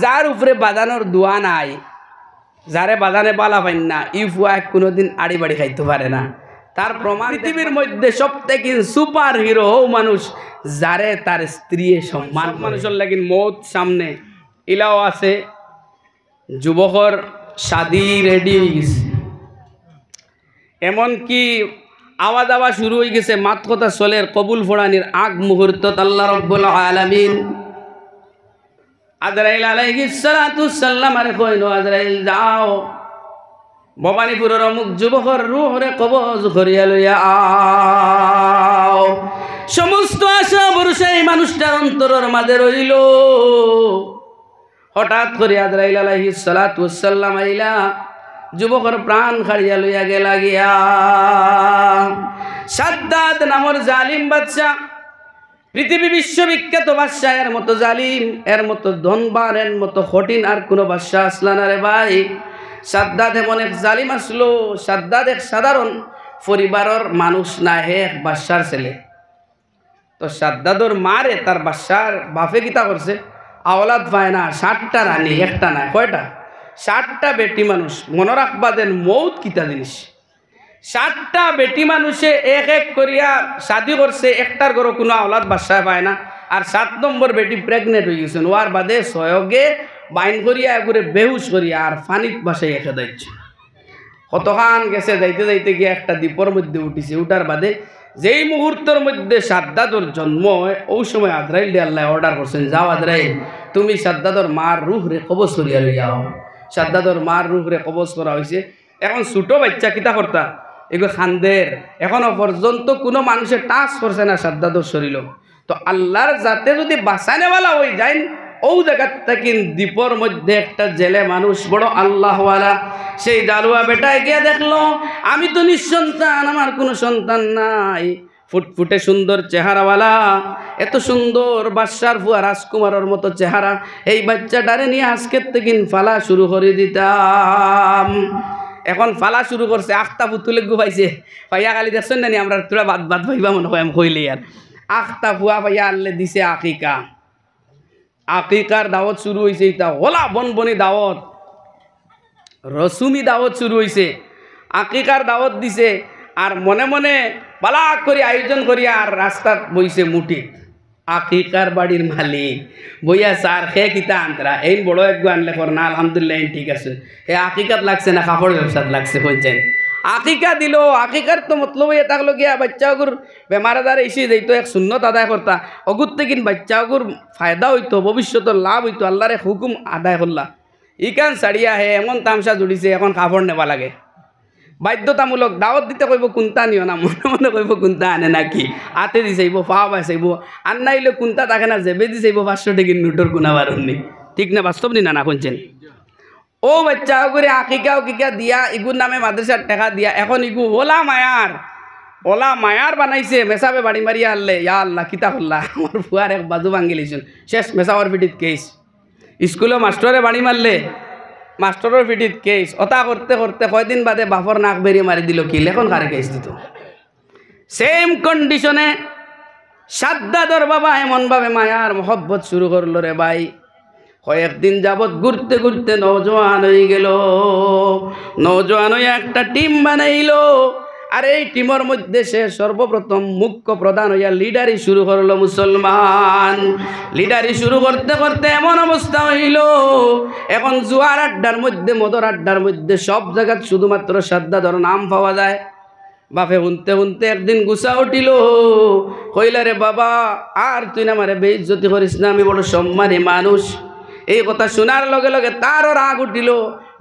যার উপরে বাদানোর দোয়া নাই, যারে বাদানে বালা পাইন না, ই ফুয়া কোনোদিন আড়ি বাড়ি খাইতে পারে না। তার প্রমাণ পৃথিবীর মধ্যে সবথেকে সুপার হিরো মানুষ যারে তার স্ত্রী সম্মান। মানুষের লাগিন মৌত সামনে ইলাও আছে, যুবকর শাদি রেডি হয়ে গেছে, এমনকি আওয়াজ আওয়াজ শুরু হয়ে গেছে, মাত কথা চলের কবুল ফোড়ানির আগ মুহূর্ত আল্লাহ রাব্বুল আলামিন আজরাইল আলাইহিস সালাতু সাল্লাম আরে কইলো, আজরাইল যাও ভবানীপুরের অমুক যুবকর রূহরে কবজ করিয়া লইয়া আও। সমস্ত আশা ভরসা এই মানুষটার অন্তরের মাঝে রইল। হঠাৎ করে আজরাইল আলাইহিস সালাতু সাল্লাম আইলা যুবকর প্রাণ খাড়িয়া লইয়া গেলা গিয়া। সাদ্দাদ নামর জালিম বাদশা, পৃথিবী বিশ্ববিখ্যাত বাদশা, এর মতো জালিম, এর মতো ধনবান, এর মতো কঠিন আর কোনো বাদশা আসলা না রে ভাই। সাদ্দাদ এমন এক জালিম আসলো। সাদ্দাদ এক সাধারণ পরিবারের মানুষ না, হে এক বাদশার ছেলে। তো সাদ্দাদর মারে তার বাদশার বাপে কিতা করছে, আওলাদ পায় না, 60টা রানী, একটা না কয়টা, 60টা বেটি মানুষ। মনে রাখবা দেন মৌত কিতা জিনিস। 60টা বেটি মানুষে এক এক করিয়া শাদি করছে, একটার ঘরে কোনো আওলাদ বাদশায় পায় না। আর 7 নম্বর বেটি প্রেগনেন্ট হয়ে গেছেন, ওয়ার বাদে সহগে বাইন করিয়া একবারে বেহুশ করিয়া আর ফানিত বাসায় এসে দিচ্ছে। কতখান গেছে, যাইতে যাইতে গিয়ে একটা দ্বীপর মধ্যে উঠিছে। উঠার বাদে যেই মুহূর্তের মধ্যে সাদ্দাদর জন্ম হয়, ওই সময় আজরাইল দিয়ে আল্লাহ অর্ডার করছেন, যাও আজরাইল তুমি সাদ্দাদর মার রুহ রে কবজ করিয়া লইয়াও। সাদ্দাদর মার রুহ রে কবজ করা হয়েছে। এখন ছোটো বাচ্চা কিতা করতা, এগুলো খান্দের, এখনো পর্যন্ত কোনো মানুষের টাচ করছে না সাদ্দাদর শরীর। তো আল্লাহর যাতে যদি বাঁচানেওয়ালা হয়ে যায়, ও জায়গার থেকে দ্বীপর মধ্যে একটা জেলে মানুষ বড় আল্লাহওয়ালা, সেই জালুয়া বেটায় গিয়ে দেখলো আমি তো নিঃসন্তান, আমার কোনো সন্তান নাই। ফুটফুটে সুন্দর চেহারাওয়ালা, এত সুন্দর বাদশার ফুয়া রাজকুমারের মতো চেহারা, এই বাচ্চাটারে নিয়ে আজকের থেকে ফালা শুরু করে দিতাম। এখন ফালা শুরু করছে, আখতা পুতুলে গুবাইছে, ভাইয়া খালি দেখছেন না, আমরা তোরা বাদ বাদ ভাইবা মনে হয় আমি কইলি। আর আখতা ফুয়া ভাইয়া আনলে দিছে আকিকা। আকিকার দাওয়াত শুরু হয়েছে, এটা ওলা বনবনি দাওয়াত, রসুমি দাওয়াত শুরু হয়েছে। আকিকার দাওয়াত দিছে, আর মনে মনে পালা করে আয়োজন করিয়া আর রাস্তাত বইছে মুঠি। আকিকার বাড়ির মালিক বইয়া সার খে কিতা আন্তরা, এই বড় এক আনলে কর না, আলহামদুলিল্লাহ ঠিক আছে। হে আকিকাত লাগছে না কাপড় ব্যবসাত লাগছে কইছেন। আকিকা দিল, আকিকার তো মতলব হয়ে থাকলো গিয়া বাচ্চাগুর বেমার আজার এসে যাইতো, এক সুন্নত আদায় করতা, অগুর থেকে বাচ্চাগুর ফায়দা হইতো, ভবিষ্যতের লাভ হইতো, আল্লাহরে হুকুম আদায় করলা। ইকান ছাড়িয়া হে এমন তামসা জুড়িছে, এখন কাপড় নেবা লাগে, বাধ্যতামূলক দাওয়াত দিতে কইব কোনটা নিও না, মনে মনে কইব কোনটা আনে নাকি, আতে দি চাইব, পা চাইব, আর নাইলে কোনটা থাকে না, জেবে দি চাইব 500 টাকা নোটর গুণা বারণনি। ঠিক না, বাস্তব নি না শুনছেন? ও বাচ্চা করে আকিকা উকিকা দিয়া ইগুর নামে মাদ্রাসার টাকা দিয়া, এখন ইগু ওলা মায়ার বানাইছে, মেসাবে বাড়ি মারিয়া আনলে, ইয়া আল্লাহ কিতা করলা, আমার ফুয়ার এক বাজু ভাঙ্গি লিছুন, শেষ মেসাওয়ার পিঠিত কেস। স্কুলে মাস্টরে বাড়ি মারলে, মাস্টরের পিঠিত কেস। ওটা করতে করতে কয়দিন বাদে বাপর নাক বেরিয়ে মারি দিল, কি এখন কারে কেস দিত। সেম কন্ডিশনে সাদ্দাদর বাবা এমনভাবে মায়ার মহব্বত শুরু করলো রে ভাই, কয়েকদিন যাবৎ ঘুরতে ঘুরতে নৌজওয়ান হয়ে গেল। নৌজওয়ান হয়ে একটা টিম বানাইলো, আর এই টিমের মধ্যে সে সর্বপ্রথম মুখ্য প্রধান হইয়া লিডারি শুরু করলো মুসলমান। লিডারি শুরু করতে করতে এমন অবস্থা হইল, এখন জুয়ার আড্ডার মধ্যে, মদর আড্ডার মধ্যে সব জায়গায় শুধুমাত্র সাদ্দাদর নাম পাওয়া যায়। বাপে শুনতে শুনতে একদিন গুছা উঠিল, কইলা রে বাবা আর তুই না আমারে বেইজ্জতি করিস না, আমি বড় সম্মানী মানুষ। এই কথা শোনার লগে লগে তারও রাগ উঠিল,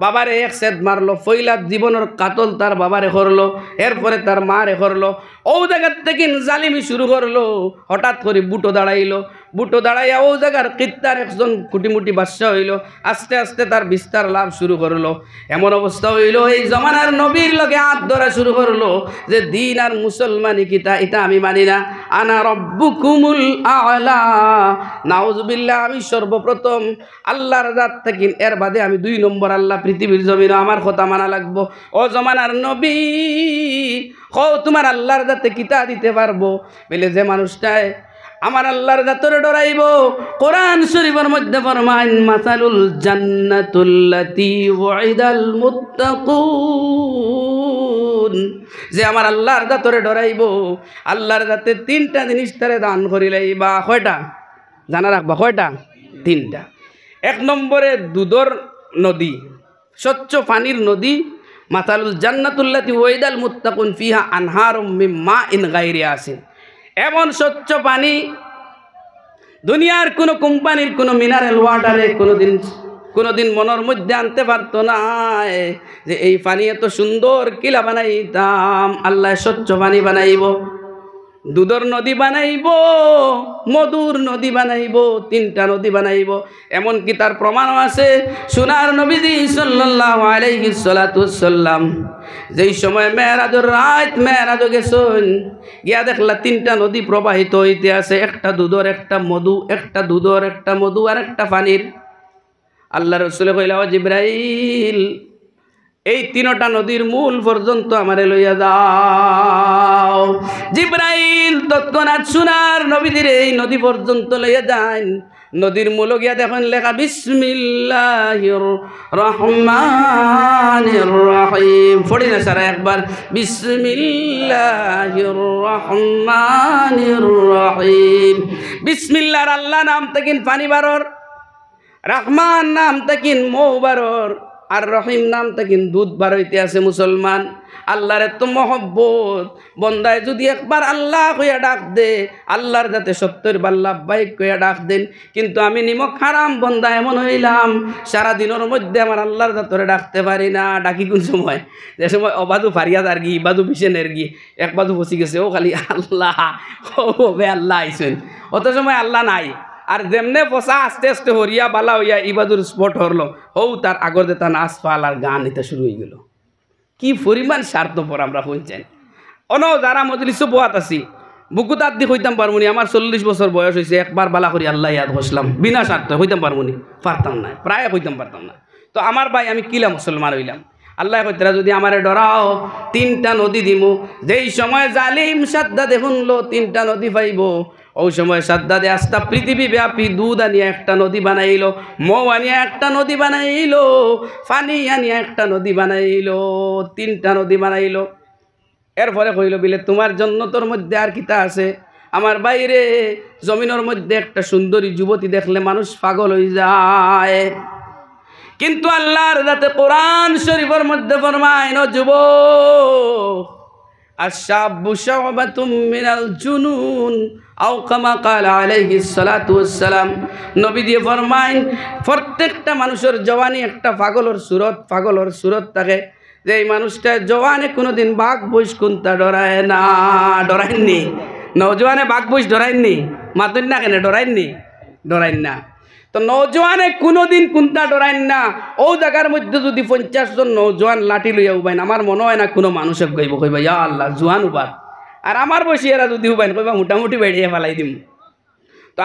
বাবারে এক সেদ মারলো, ফইলার জীবনের কাতল তার বাবারে করলো, এরপরে তার মারে করলো। ও জায়গার থেকে জালিমি শুরু করলো। হঠাৎ করে বুটো দাঁড়াইলো, বুটো দাঁড়াইয়া ও জায়গার কিত্তার একজন কুটিমুটি বাদশা হইল। আস্তে আস্তে তার বিস্তার লাভ শুরু করলো। এমন অবস্থা হইল এই জমানার নবীর লগে হাত ধরা শুরু করলো যে দিন আর মুসলমানি কিতা, এটা আমি মানি না, আনা রব্বুকুমুল আ'লা, নাউজুবিল্লাহ, আমি সর্বপ্রথম আল্লাহর জাত থাকি, এর বাদে আমি 2 নম্বর আল্লাহ পৃথিবীর জমিনে, আমার কথা মানা লাগবো। ও জমানার নবী, তোমার আল্লাহর জাতে কিতা দিতে পারবো? বলে যে মানুষটায় আমার আল্লাহর জাতরে ডরাইব। কোরআন শরীফের মধ্যে ফরমায় মাসালুল জান্নাতুল্লাতী ওয়াইদাল মুত্তাকুন, যে আমার আল্লাহর জাতরে ডরাইব, আল্লাহর জাতে তিনটা জিনিস তারে দান করিলাইবা। কয়টা জানা রাখবা? কয়টা? তিনটা। এক নম্বরে দুধর নদী, স্বচ্ছ পানির নদী। মাসালুল জান্নাতুল্লাতী ওয়াইদাল মুত্তাকুন ফিহা আনহারুম মিন মাইন গায়রি আসিন। এমন স্বচ্ছ পানি দুনিয়ার কোনো কোম্পানির কোনো মিনারেল ওয়াটারে কোনোদিন মনের মধ্যে আনতে পারতো না যে এই পানি এত সুন্দর কিলা বানাইতাম। আল্লাহ স্বচ্ছ পানি বানাইব, দুধর নদী বানাইব, মধুর নদী বানাইব, তিনটা নদী বানাইব। এমনকি তার প্রমাণও আছে। সোনার নবীজি সাল্লাল্লাহু আলাইহি সাল্লাম যেই সময় মেরাজের রাত মেরাজ গেছেন, গিয়া দেখলা তিনটা নদী প্রবাহিত হইতে আছে, একটা দুধর, একটা মধু, একটা দুধর, একটা মধু, আর একটা পানির। আল্লাহ রাসূল কইলা, ও জিবরাইল, এই তিনটা নদীর মূল পর্যন্ত আমারে লইয়া যাও। জিবরাইল তৎক্ষণাৎ সোনার নবীদের এই নদী পর্যন্ত লইয়া যান। নদীর মূল গিয়া দেখেন লেখা বিসমিল্লাহির রহমানির রহিম। পড়ি না সারা একবার, বিসমিল্লাহির রহমানির রহিম। বিসমিল্লাহর আল্লাহ নাম তাকিন পানি বারর, রহমান নাম তাকিন মৌ বারর, আর রহিম নাম তাকিন দুধ বার হইতে আছে। মুসলমান, আল্লাহর এত মহব্বত, বন্দায় যদি একবার আল্লাহ কইয়া ডাক দে, আল্লাহর যাতে 70 বার লাব্বাইক কইয়া ডাক দেন। কিন্তু আমি নিমক হারাম বন্দা এমন হইলাম, সারাদিনের মধ্যে আমার আল্লাহর যাতরে ডাকতে পারি না। ডাকি কোন সময়? যে সময় অবাধু ফারিয়াদ আর গি, বাদু বিশেনের গি, এক বাদু বসি গেছে, ও খালি আল্লাহ, ও বে আল্লাহ আইসেন, অত সময় আল্লাহ নাই। আর যেমনে পচা আস্তে আস্তে হরিয়া বালা হইয়া ইবাদুর স্পট হরলো, হৌ তার আগর দেতা নাচ পাল আর গান এটা শুরু হয়ে গেল। কি পরিমাণ স্বার্থপর আমরা হইছেন। অন যারা মজলিসও বোয়াত আছি, বুকু তার দিয়ে হইতাম পারমুনি, আমার 40 বছর বয়স হয়েছে, একবার বালা করি আল্লাহ ইয়াদ বসলাম, বিনা স্বার্থ হইতাম পারমুনি, পারতাম না, প্রায় হইতাম পারতাম না। তো আমার ভাই, আমি কিলা মুসলমান হইলাম। আল্লাহ কইতরা যদি আমারে ডরাও, তিনটা নদী দিমু। যেই সময় জালিম সাদ্দাদে শুনলো তিনটা নদী পাইব, ওই সময় সাদ্দাদে আস্তা পৃথিবী ব্যাপী দুধ আনিয়া একটা নদী বানাইলো, মৌ আনিয়া একটা নদী বানাইলো, পানি আনিয়া একটা নদী বানাইলো, তিনটা নদী বানাইলো। এরপরে কইল, বিলে তোমার জন্নতর মধ্যে আর কিতা আছে? আমার বাইরে জমিনের মধ্যে একটা সুন্দরী যুবতী দেখলে মানুষ পাগল হয়ে যায়, কিন্তু আল্লাহর যাতে কোরআন শরীফের মধ্যে ফরমায়, ও যুবক, আশাবু শাবাতুম মিনাল জুনুন, আও কামা ক্বালা আলাইহিস সালাতু ওয়াস সালাম। নবী দিয়ে ফরমায়, প্রত্যেকটা মানুষের জওয়ানি একটা পাগলের সুরত থাকে। যে এই মানুষটা জওয়ানে কোনোদিন বাঘ বইস কোনটা ডরায় না, ডরাইননি। নওজোয়ানে বাঘ বইস ডরাইননি, মাতুন না কেন ডরাইননি, ডরাইন না। তো নওজোয়ানে কোনোদিন কোনটা ডরাইন না। ও জায়গার মধ্যে যদি 50 জন নওজোয়ান লাঠি লইয়া উবাইন, আমার মনে হয় না কোনো মানুষে কইব, কইবা ইয়া আল্লাহ জোয়ান উবার। আর আমার বয়সী এরা যদি উবাইন, কইবা মোটামুটি বেড়িয়ে ফেলাই দিম। তো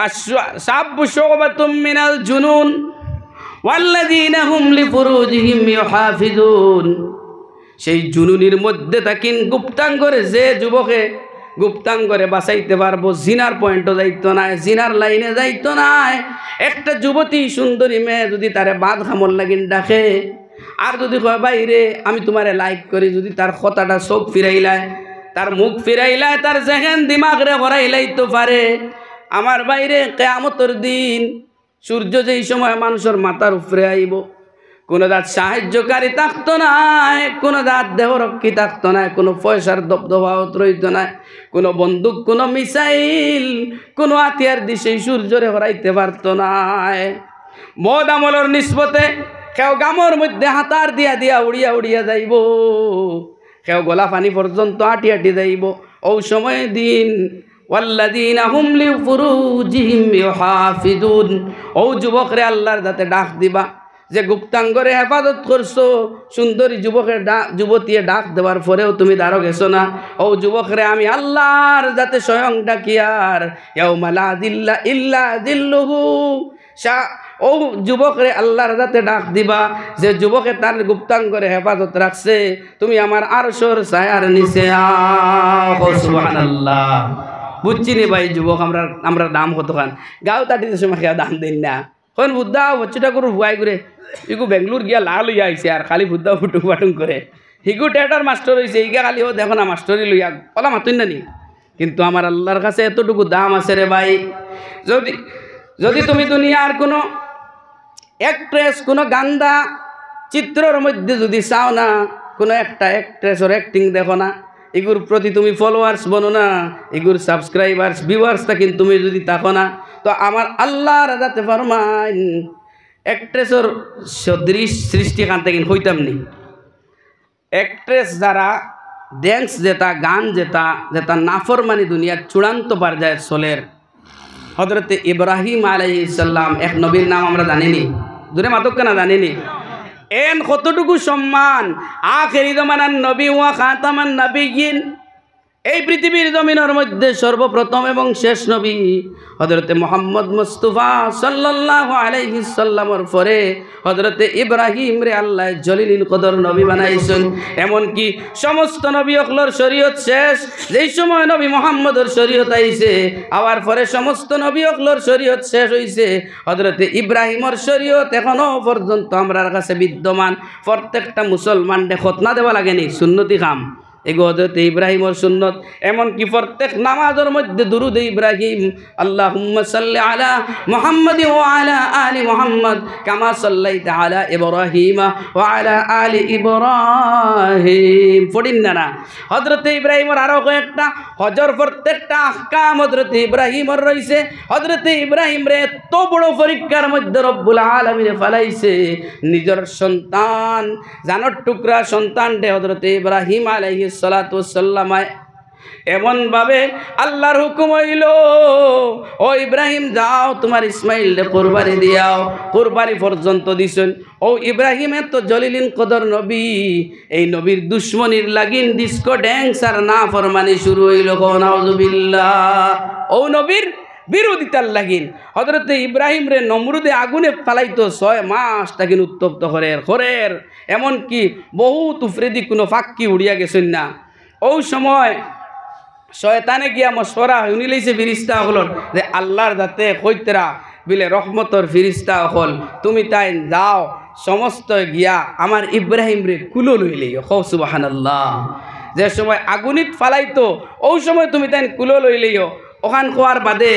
সাব্বু শুবাতুম মিনাল জুনুন ওয়াল্লাযীনা হুম লিফুরুজিহিম ইউহাফিজুন। সেই জুনুনির মধ্যে তাকিন গুপ্তাঙ্গরে, যে যুবকে গুপ্তাঙ্গরে বাঁচাইতে পারবো, জিনার পয়েন্টও যাইতো না, জিনার লাইনে যাইতো না। একটা যুবতী সুন্দরী মেয়ে যদি তারে বাদ খামর লাগিন ডাকে, আর যদি কয় বাইরে আমি তোমারে লাইক করি, যদি তার কথাটা চোখ ফিরাইলায়, তার মুখ ফিরাইলায়, তার জেহেন দিমাগ রে ভরাইলাই তো পারে। আমার বাইরে কিয়ামতের দিন সূর্য যেই সময় মানুষের মাথার উপরে আইব, কোনো দাঁত সাহায্যকারী থাকতো না, কোনো দাঁত দেহরক্ষী থাকতো না, কোনো পয়সার দবদবাও রইতো না, কোনো বন্দুক, কোনো মিসাইল, কোনো হাতিয়ার দিয়ে সেই সূর্যরে হরাইতে পারতো না। মদ আমলের নিসবতে কেউ গামর মধ্যে হাতার দিয়া দিয়া উড়িয়া উড়িয়া যাইব, কেউ গোলা পানি পর্যন্ত আটি আটি যাইব। ও সময় দিন ওয়াল্লাযীনা হুম লিফুরুজিহিম ইউহাফিজুন, ও যুবকরে আল্লাহর যাতে ডাক দিবা, যে গুপ্তাঙ্গরে হেফাজত করছো, সুন্দরী যুবকের যুবতীয়ে ডাক দেওয়ার পরেও তুমি দাঁড়ো গেছো না। ও যুবকরে আমি আল্লাহর যাতে স্বয়ং ডাকিয়ার, ইয়াউমা লা যিল্লা ইল্লা যিল্লুহু। ও যুবকরে আল্লাহর যাতে ডাক দিবা, যে যুবকে তার গুপ্তাঙ্গরে হেফাজত রাখছে, তুমি আমার আরশের ছায়ার নিচে আও। সুবহানাল্লাহ, বুঝছি নি ভাই যুবক আমরা দাম কতখান গাঁও তাটিতে সময় খেয়া দাম দিন না কোন বুদ্ধা বচ্চুটা করে হুয়াই করে ইগু বেঙ্গলোর গিয়া লাল লইয়া আইছে আর খালি বুদ্ধা ফুটুং ফাটুং করে হিগু টেটার মাস্টার হয়েছে ইগা খালি ও দেখো না মাস্টারই লইয়া ওলা মাতুন না নি কিন্তু আমার আল্লাহর কাছে এতটুকু দাম আছে রে ভাই যদি তুমি দুনিয়ার কোনো অ্যাক্ট্রেস কোনো গান্দা চিত্রর মধ্যে যদি চাও না কোনো একটা অ্যাক্ট্রেসর অ্যাক্টিং দেখো না এগুর প্রতি তুমি ফলোয়ার্স বনো না এগুর সাবস্ক্রাইবার্স ভিউয়ার্সটা কিন্তু তুমি যদি থাকো না তো আমার আল্লাহ রাজাতে ফরমাইন অ্যাক্ট্রেসর সদৃশ সৃষ্টি কান থেকে হইতাম নি অ্যাক্ট্রেস যারা ড্যান্স যেটা গান যেটা নাফরমানি দুনিয়ার চূড়ান্ত পর্যায়ে চলের হযরত ইব্রাহিম আলাইহিস সালাম এক নবীর নাম আমরা জানিনি দূরে মাতক না জানিনি এন কতটুকু সম্মান আখেরি জমানার নবী ওয়া খাতামান নবিয়্যিন এই পৃথিবীর জমিনের মধ্যে সর্বপ্রথম এবং শেষ নবী হযরতে মুহাম্মদ মুস্তাফা সাল্লাল্লাহু আলাইহি সাল্লামের পরে হযরতে ইব্রাহিম রে আল্লাহ জলিলুল কদর নবী বানাইছেন এমন কি সমস্ত নবী অকলর শরীয়ত শেষ যেই সময় নবী মুহাম্মদের শরীয়ত আইছে আবার পরে সমস্ত নবী অকলর শরীয়ত শেষ হইছে হযরতে ইব্রাহিমের শরীয়ত এখনো পর্যন্ত আমরার কাছে বিদ্যমান প্রত্যেকটা মুসলমান খতনা দেওয়া লাগেনি সুন্নতি কাম এগো হযরত ইব্রাহিমের সুন্নত এমন কি প্রত্যেক নামাজের মধ্যে দুরুদ ইব্রাহিম আল্লাহুম্মা সাল্লি আলা মুহাম্মাদ ওয়া আলা আলি মুহাম্মাদ কামা সাল্লাইতা আলা ইব্রাহিম ওয়া আলা আলি ইব্রাহিম পড়িন না হযরত ইব্রাহিমের আরো কয়েকটা হজর প্রত্যেকটা আহকাম হযরত ইব্রাহিমের রইছে হযরত ইব্রাহিম রে এত বড় পরীক্ষার মধ্যে রব্বুল আলামিন ফলাইছে নিজের সন্তান জানোর টুকরা সন্তান দে হযরত ইব্রাহিম আলাইহিস সালাতু ওয়াসসালাম এমন ভাবে আল্লাহর হুকুম হইল ও ইব্রাহিম যাও তোমার ইসমাইল রে কুরবানি দিয়াও কুরবানি পর্যন্ত দিছেন ও ইব্রাহিমে তো জলিলিন কদর নবী এই নবীর দুশমনির লাগিন ডিস্কো ড্যান্স আর না ফরমানি শুরু হইল নাউযুবিল্লাহ ও নবীর বিরোধিতার লাগিন হযরত ইব্রাহিম রে নমরুদে আগুনে ফালাইতো 6 মাস তাকিন উত্তপ্ত করের এমন কি বহুত উফরেদি কোনো ফাঁকি উড়িয়া গেছেন না ওই সময় শয়তানে গিয়া মশওয়ারা শুনি লইছে ফিরিস্তা হলর যে আল্লাহর যাতে কইতরা বিলে রহমতর ফিরিস্তা হল তুমি তাই যাও সমস্ত গিয়া আমার ইব্রাহিম রে কুলো লইলে সুবহানাল্লাহ যে সময় আগুনিত ফালাইতো ওই সময় তুমি তাই কুলো লইলেও ওখান খোয়ার বাদে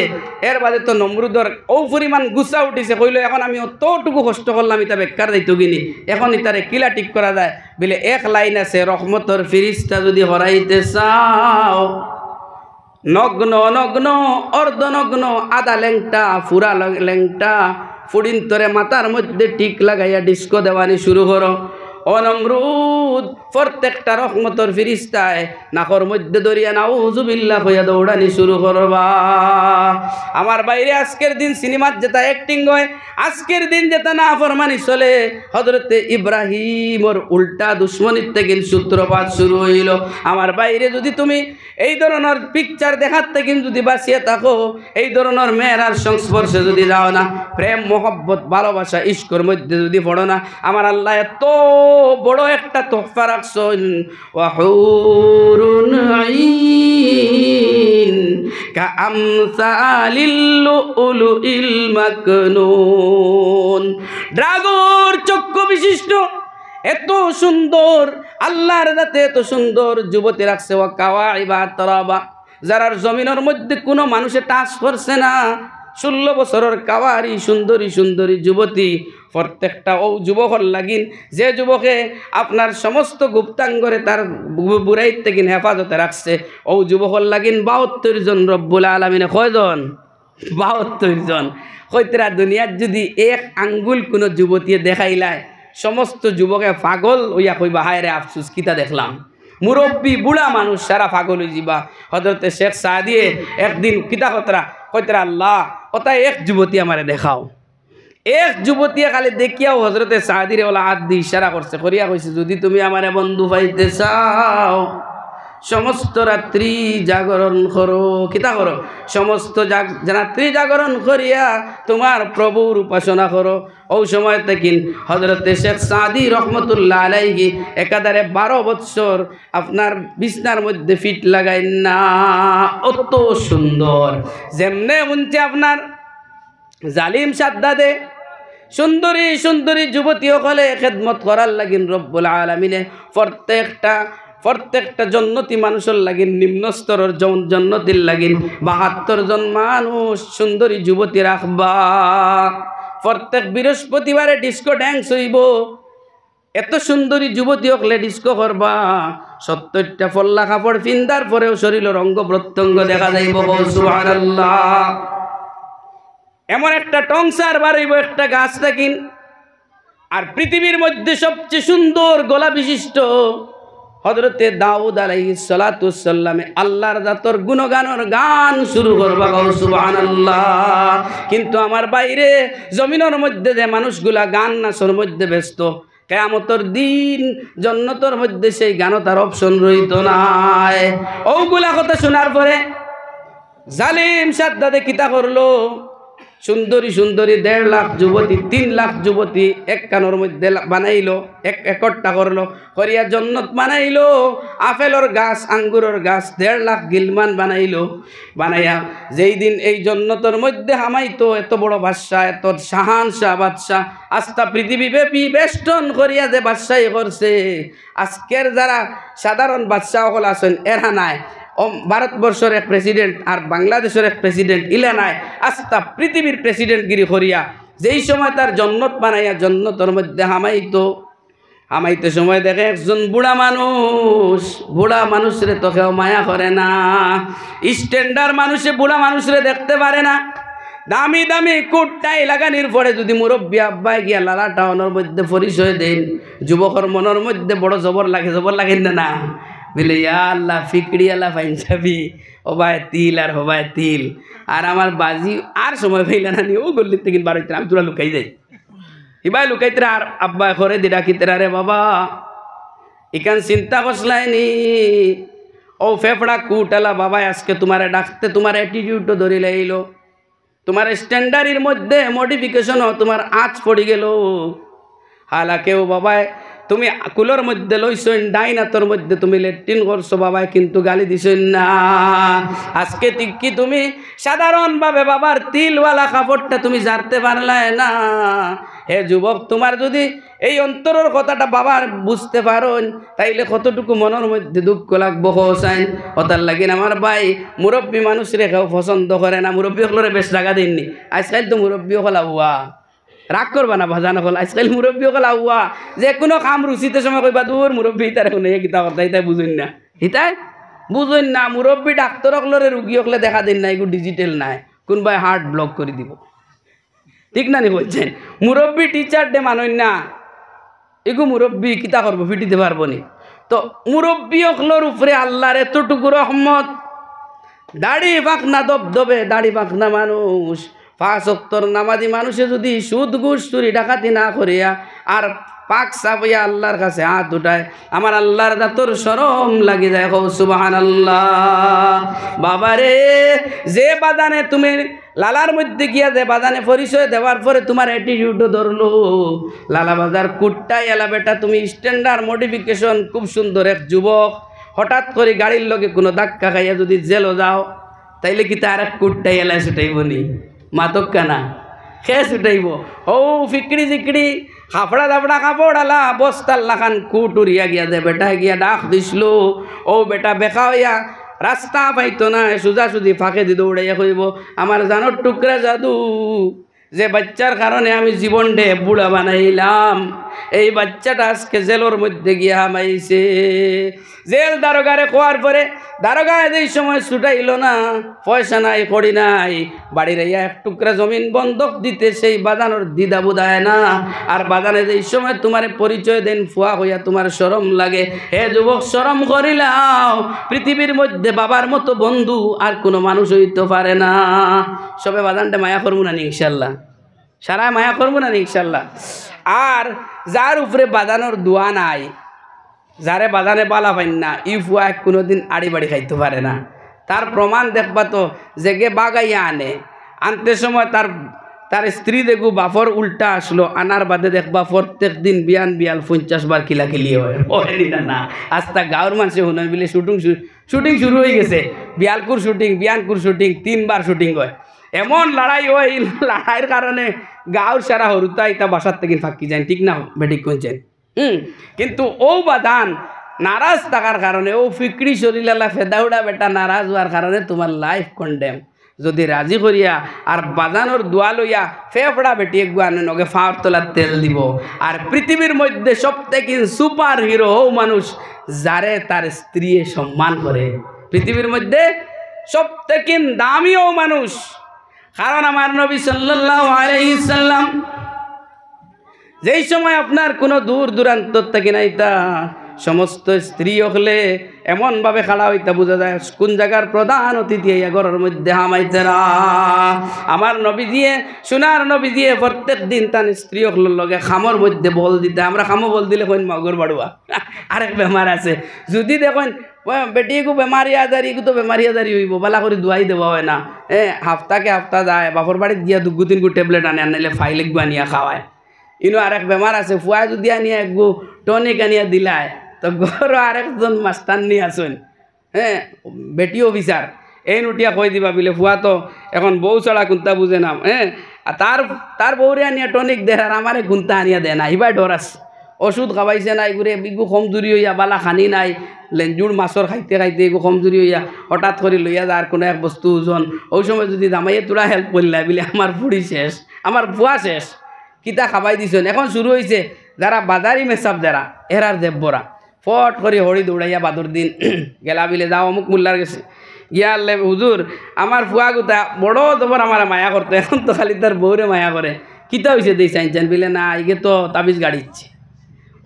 এর বাদে তো নমরুদর ও পরিমাণ গুছা উঠিছে কইল এখন আমি অতটুকু কষ্ট করলাম ইতা বেকার যাইতো গিনি এখন ইতারে কিলা ঠিক করা যায় বলে এক লাইন আছে রহমতর ফিরিস্তা যদি হরাইতে চাও নগ্ন নগ্ন অর্ধনগ্ন আধা লেংটা ফুরা লেংটা ফুডিন তরে মাথার মধ্যে টিক লাগাইয়া ডিস্কো দেওয়ানি শুরু করো ও নমরুদ প্রত্যেকটা রহমতর ফিরিস্তায় নাকর মধ্যে দরিয়া নাউযুবিল্লাহ হইয়া দৌড়ানি শুরু করবা আমার বাইরে আজকের দিন সিনেমার যেটা অ্যাক্টিং হয় আজকের দিন যেটা না ফরমানি চলে হযরতে ইব্রাহিমর উল্টা দুশমনির থেকে সূত্রপাত শুরু হইল আমার বাইরে যদি তুমি এই ধরনের পিকচার দেখার থেকে যদি বাঁচিয়ে থাকো এই ধরনের মেয়েরার সংস্পর্শে যদি যাও না প্রেম মোহব্বত ভালোবাসা ইশকর মধ্যে যদি পড়ো না আমার আল্লাহ এত বড় একটা তোহফা রাখছেন ওয়াহুরুন আইন কাআমসালিল লুলুইল মাকনুন ড্রাগর চক্ষু বিশিষ্ট এত সুন্দর আল্লাহর রাতে এত সুন্দর যুবতী রাখছে ওয়া কাওয়াইবা তারাবা যারার জমিনের মধ্যে কোনো মানুষে টাচ করছে না 16 বছরের কাওয়ারি সুন্দরী সুন্দরী যুবতী প্রত্যেকটা ও যুবকর লাগিন যে যুবকে আপনার সমস্ত গুপ্তাঙ্গরে তার বুড়াই থেকে হেফাজতে রাখছে ও যুবকর লাগিন 72 জন রব্বুল আলামিনে কয়জন 72 জন কইতরা দুনিয়ার যদি এক আঙ্গুল কোনো যুবতী দেখাইলায় সমস্ত যুবকে পাগল হইয়া কইবা হায় রে আফসোস কিতা দেখলাম মুরব্বী বুড়া মানুষ সারা পাগল হয়ে যাবা হযরতে শেখ সাদিয়ে একদিন কিতা কইতরা আল্লাহ ওতাই এক যুবতী আমারে দেখাও এক যুবতী খালি দেখিয়াও হযরতে সাদিরে ওলা হাত দিয়ে ইশারা করছে করিয়া কইছে যদি তুমি আমারে বন্ধু পাইতে চাও সমস্ত রাত্রি জাগরণ করো। কিতা করো? সমস্ত রাত্রি জাগরণ করিয়া তোমার প্রভুর উপাসনা করো। ওই সময় থেকে হযরতে শেখ সাদি রহমতুল্লাহ আলাইহি একাধারে 12 বৎসর আপনার বিছনার মধ্যে ফিট লাগাই না। অত সুন্দর যেমনে শুনছে আপনার জালিম সাদ্দাদে সুন্দরী সুন্দরী যুবতী সকলে খেদমত করার লাগিন রব্বুল আলামিনে প্রত্যেকটা জন্নতি মানুষের লাগিন নিম্ন স্তরের জন্নতির লাগিন 72 জন মানুষ সুন্দরী যুবতী রাখবা। প্রত্যেক বৃহস্পতিবারে ডিস্কো ড্যান্স হইব। এত সুন্দরী যুবতী হকলে ডিস্কো করবা। 70টা ফল্লা কাপড় পিন্দার পরেও শরীরের অঙ্গ প্রত্যঙ্গ দেখা যাইব। সুবহানাল্লাহ। এমন একটা টংসার বাড়াইব একটা গাছ থাকিন। আর পৃথিবীর মধ্যে সবচেয়ে সুন্দর গলা বিশিষ্ট হযরতে দাউদ আলাইহিস সালাতু ওয়াস সালামে আল্লাহর জাতর গুণগানের গান শুরু করবা। সুবহানাল্লাহ। কিন্তু আমার বাইরে জমিনের মধ্যে যে মানুষগুলা গান নাচের মধ্যে ব্যস্ত, কিয়ামতের দিন জান্নাতের মধ্যে সেই গান তার অপশন রইত নাই। ওগুলা কথা শোনার পরে জালিম সাদ্দাদে কিতা করলো? সুন্দরী সুন্দরী 1.5 লাখ যুবতী 3 লাখ যুবতী এক কানোর মধ্যে বানাইলো, একটা করলো, করিয়া জন্নত বানাইলো। আপেলর গাছ আঙ্গুরের গাছ 1.5 লাখ গিলমান বানাইলো। বানাইয়া যেই দিন এই জন্নতের মধ্যে হামাইতো এত বড় বাদশাহ, এত শাহানশাহ বাদশাহ, আস্থা পৃথিবী ব্যাপী বেষ্টন করিয়া যে বাদশাহী করছে, আজকের যারা সাধারণ বাদশাহ সকল আছেন এরা নাই। ভারতবর্ষের এক প্রেসিডেন্ট আর বাংলাদেশের এক প্রেসিডেন্ট ইলা নাই। আস্তা পৃথিবীর প্রেসিডেন্টগিরি করিয়া যেই সময় তার জন্নত বানাইয়া জন্নতের মধ্যে হামাইতে সময় দেখে একজন বুড়া মানুষরে তো কেউ মায়া করে না। স্ট্যান্ডার্ড মানুষে বুড়া মানুষরে দেখতে পারে না। দামি দামি কোটটাই লাগানির পরে যদি মুরব্বী আব্বাই গিয়া লালা টাউনের মধ্যে পরিচয় দেন, যুবকর মনের মধ্যে বড় জবর লাগে না বলে আল্লাহ ফিকড়ি আল্লাহ পাঞ্জাবি হবায় তিল আর হবায় তিল। আর আমার বাজি আর সময় পাইলে না ও গল্লির থেকে বাড়িতে আমি তোরা লুকাই যাই। ইবাই লুকাইতে আর আব্বা করে দিডা কিতে রে বাবা এখান চিন্তা করলাইনি। ও ফেফড়া কুটালা বাবা আজকে তোমারে ডাকতে তোমার অ্যাটিটিউডও ধরে লাইলো, তোমার স্ট্যান্ডার্ডের মধ্যে মডিফিকেশনও তোমার আঁচ পড়ে গেল। হালাকেও বাবায় তুমি কুলোর মধ্যে লইছইন, ডাইনাতর মধ্যে তুমি লেট্রিন করছো বাবাই, কিন্তু গালি দিছইন না। আজকে কি তুমি সাধারণভাবে বাবার তিলওয়ালা কাপড়টা তুমি জারতে পারলাই না? হে যুবক, তোমার যদি এই অন্তরের কথাটা বাবার বুঝতে পারোন তাইলে কতটুকু মনের মধ্যে দুঃখ লাগবো হোসাইন। কথার লাগিন আমার ভাই মুরব্বী মানুষ রেখাও পছন্দ করে না। মুরব্বী হলরে বেশ রাগা দেননি। আজকাল তো মুরব্বী হল আউয়া রাগ করবা না ভাজানো হল। আজকাল মুরব্বী হল আউয়া যে কোনো কাম রুচিতে সময় কইবা দূর মুরব্বী তার শুনে গীতা কথা ইতাই বুঝুন না, ইতাই বুঝুন না। মুরব্বী ডাক্তার হলরে রুগী হলে দেখা দিন না, এগুলো ডিজিটাল নাই, কোনবাই হার্ট ব্লক করে দিব, ঠিক না নি বলছেন? মুরব্বী টিচার ডে মানই না, এগু মুরব্বী কিতা করবো ফিটিতে পারবো নি। তো মুরব্বী হকলোর উপরে আল্লাহর এতটুকু রহমত। দাড়ি পাখনা দবদবে দাড়ি পাখনা মানুষ, 5 ওয়াক্তের নামাজি মানুষে যদি সুদ ঘুষ চুরি ডাকাতি না করিয়া আর পাক সাবইয়া আল্লাহর কাছে হাত উঠায়, আমার আল্লাহর দাতর শরম লাগি যায়। সুবহানাল্লাহ। বাবারে যে বাদানে তুমি লালার মধ্যে গিয়া যে বাদানে পরিচয় দেওয়ার পরে তোমার অ্যাটিটিউডও ধরলো, লালা বাজার কুট্টাই এলা বেটা তুমি স্ট্যান্ডার্ড মডিফিকেশন খুব সুন্দর এক যুবক, হঠাৎ করে গাড়ির লগে কোনো ধাক্কা খাইয়া যদি জেলও যাও তাইলে কি তার এক কুট্টাই এলা ছুটাইব নি? মাতক কানা খেয়ে ছুটাইব। ও ফিকড়ি জিকড়ি খাপড়া দাপড়া কাপড় আলা বস্তার লাখান কুট উড়িয়া গিয়া যে বেটা গিয়া ডাক দিছিল, ও বেটা বেকা হইয়া রাস্তা পাইতো না, সোজাসুজি ফাঁকে দি দৌড়াইয়া কইব আমার জানোর টুকরা জাদু, যে বাচ্চার কারণে আমি জীবনটা বুড়া বানাইলাম, এই বাচ্চাটা আজকে জেলের মধ্যে গিয়া হামাইছে। জেল দারোগারে কোয়ার পরে দারোগায় যেই সময় ছুটাইল না, পয়সা নাই করি নাই, বাড়ির ইয়া এক টুকরা জমিন বন্ধক দিতে সেই বাদানোর দিদা বুদায় না। আর বাদানে যেই সময় তোমার পরিচয় দেন ফুয়া হইয়া তোমার শরম লাগে। হে যুবক, শরম করিলাও, পৃথিবীর মধ্যে বাবার মতো বন্ধু আর কোনো মানুষ হইতে পারে না। সবে বাদানটা মায়া করবো না ইনশাল্লাহ, সারা মায়া করবো না ইনশাল্লাহ। আর যার উপরে বাদানোর দোয়া নাই, যারে বাজানে বালা পাইন না ই ফুয়া কোনোদিন আড়ি বাড়ি খাইতে পারে না। তার প্রমাণ দেখবা তো জেগে বাগাইয়া আনতে সময় তার স্ত্রী দেখু বাফর উল্টা আসলো, আনার বাদে দেখবা প্রত্যেক দিন বিয়াল 50 বার কিলাকিলি হয় না। আস্তা গাঁর মানুষে শুনেন বলে শুটিং শুরু হয়ে গেছে, বিয়ালকুর শুটিং 3 বার শুটিং হয়। এমন লড়াই হয়, লড়াইয়ের কারণে গাঁর সারা হরুতা ইতা বাসার থেকে ফাঁকি যায়, ঠিক না বেঠিক কইছেন। কিন্তু ও বাদান নারাজ থাকার কারণে, ও ফিকড়ি শরীরালা ফেদাউড়া বেটা নারাজ হওয়ার কারণে তোমার লাইফ কন্ডেম। যদি রাজি করিয়া আর বাজানোর দোয়া লইয়া ফেফড়া বেটিয়ে গুয়ানে নগে ফাঁড় তোলার তেল দিব। আর পৃথিবীর মধ্যে সবথেকে সুপার হিরো ও মানুষ যারে তার স্ত্রী সম্মান করে, পৃথিবীর মধ্যে সবথেকে দামি ও মানুষ। কারণ আমার নবী সাল্লাল্লাহু আলাইহি সাল্লাম যেই সময় আপনার কোনো দূর দূরান্ত থেকে নাইতা সমস্ত স্ত্রী হলে এমনভাবে খাড়া হইতা বোঝা যায় কোন জায়গার প্রধান অতিথি এই ঘরের মধ্যে হামাইতেরা। আমার নবী দিয়ে সোনার নবী দিয়ে প্রত্যেক দিন তার স্ত্রী হলের লগে খামর মধ্যে বল দিতে। আমরা খামো বল দিলে কইন মগর বাড়ুয়া আরেক বেমার আছে, যদি দেখেন বেটিকু বেমারি আজারি তো বেমারি আজারি হইব, বালা করে দুয়াই দেওয়া হয় না। হাফতাকে হাফতা যায় বাপর বাড়িতে গিয়া 2-3 ট্যাবলেট আনাইলে ফাইলে আনিয়া খাওয়ায়। ইনো আরেক বেমার আছে, ফুয়া যদি আনিয়া একগু টনিক আনিয়া দিলায় তো ঘর আরেকজন মাস্টার নিয়ে আসুন, বেটি অফিসার এই নুটিয়া কই দিবা বিলে ফুয়া তো এখন বউ ছাড়া কুন্তা বুঝে নাম। তার বউরে আনিয়া টনিক দেয় আর আমারে কুন্তা আনিয়া দেয় না, ইবাই ডর আছে। ওষুধ খাওয়াইছে না, এগুলো এগু কমজুরি হইয়া বালা খানি নাই, লেঞ্জুর মাছর খাইতে খাইতে এগু কমজুরি হইয়া হঠাৎ করে লইয়া যার কোনো এক বস্তু ওজন, ওই সময় যদি দামাইয়ে তোরা হেল্প করলা বিলে আমার ফুড়ি শেষ, আমার ফুয়া শেষ, কিতা খাবাই দিছেন। এখন শুরু হয়েছে যারা বাজারি মেসাব যারা এরার দেবরা ফট করে হরি দৌড়াইয়া বাদুর দিন গেলা বিলে যাও অমুক মোল্লার গেছে গিয়া আনলে হুজুর আমার ফুয়া গুতা বড় তোমার আমার মায়া করতো, এখন তো খালি তার বউরে মায়া করে। কিতা হয়েছে দেই চাইছেন বিলে না ইগে তো তাবিজ গাড়িচ্ছে।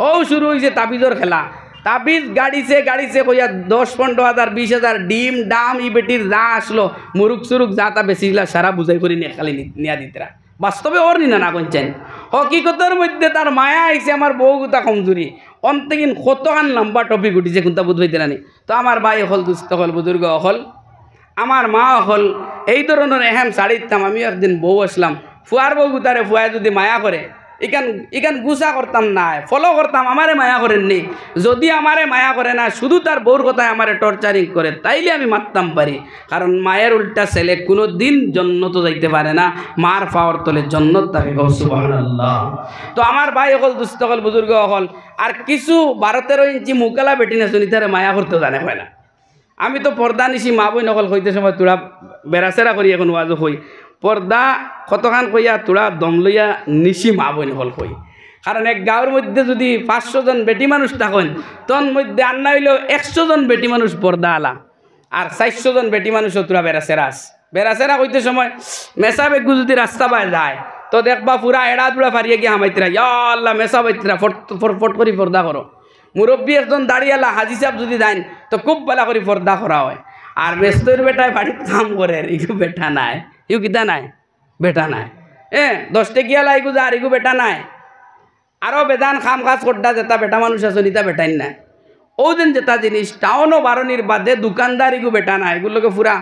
ও শুরু হয়েছে তাবিজর খেলা, তাবিজ গাড়িছে কইয়া 10-15 হাজার 20,000 ডিম দাম ই বেটির যা আসলো মুরুক সুরুক যা তা বেশিগুলা সারা বুঝাই করে নিয়ে খালি নিয়া দিতরা। বাস্তবে ওর নিনা না কইছেন, হকিকতের মধ্যে তার মায়া আইছে আমার বউ গুতা কমজুরি অন্তেকিন কতখান লম্বা টপিক উঠিছে কোনটা বুঝবাইতে নানি। তো আমার ভাই হল দুস্থ হল বুজুর্গ হল আমার মা হল এই ধরনের এহেম শাড়িতাম। আমিও একদিন বউ আসলাম, ফুয়ার বউ গুতারে ফুয়ায় যদি মায়া করে ইকান গুছা করতাম না, ফলো করতাম, আমারে মায়া করেননি। যদি আমারে মায়া করে না শুধু তার বউর কথায় আমারে টর্চারিং করে তাইলে আমি মারতাম পারি, কারণ মায়ের উল্টা ছেলে কোনো দিন জন্নত যাইতে পারে না, মার পাওয়ার তলে জন্নত থাকে। সুবহানাল্লাহ। তো আমার ভাই হল দুস্থ হল বুজুর্গ হল আর কিছু 12-13 ইঞ্চি মুকালা বেটি না শুনি তারে মায়া করতেও জানে হয় না। আমি তো পর্দা নিছি মা বই নকল হইতে সময় তোরা বেড়াচেরা করি এখন ওয়াজও হই পর্দা কতখান কইয়া তোরা দম লইয়া নিশি মা বই নকল কই। কারণ এক গাঁর মধ্যে যদি 500 জন বেটি মানুষ থাকেন তন মধ্যে আন্না হইলেও 100 জন বেটি মানুষ পর্দা আলা আর 400 জন বেটি মানুষও তোরা বেড়াচেরা কইতে সময় মেসা বেগু যদি রাস্তা পায় যায় তো দেখবা পুরা এড়া তোড়া ফারিয়ে গিয়ে হামাইতরা ইয়া আল্লাহ মেসা বাইতরা ফট করি পর্দা করো। মুরব্বী একজন দাঁড়িয়ালা হাজি সাহেব যদি যান তো খুব বেলা করে পর্দা করা হয়। আর ব্যস্তর বেটায় বাড়ির কাম করে ইগু বেটা নাই, ইউ কিতা নাই বেটা নাই, 10 টেকিয়া লাইগু যা আর ইগু বেটা নাই। আরও বেদান খাম কাজ করতা যেটা বেটা মানুষ আছে নিতা বেটাইন নাই। ও দিন যেটা জিনিস টাউনও বারণির বাদে দোকানদার ইগু বেটা নাই, এগুলোকে পুরা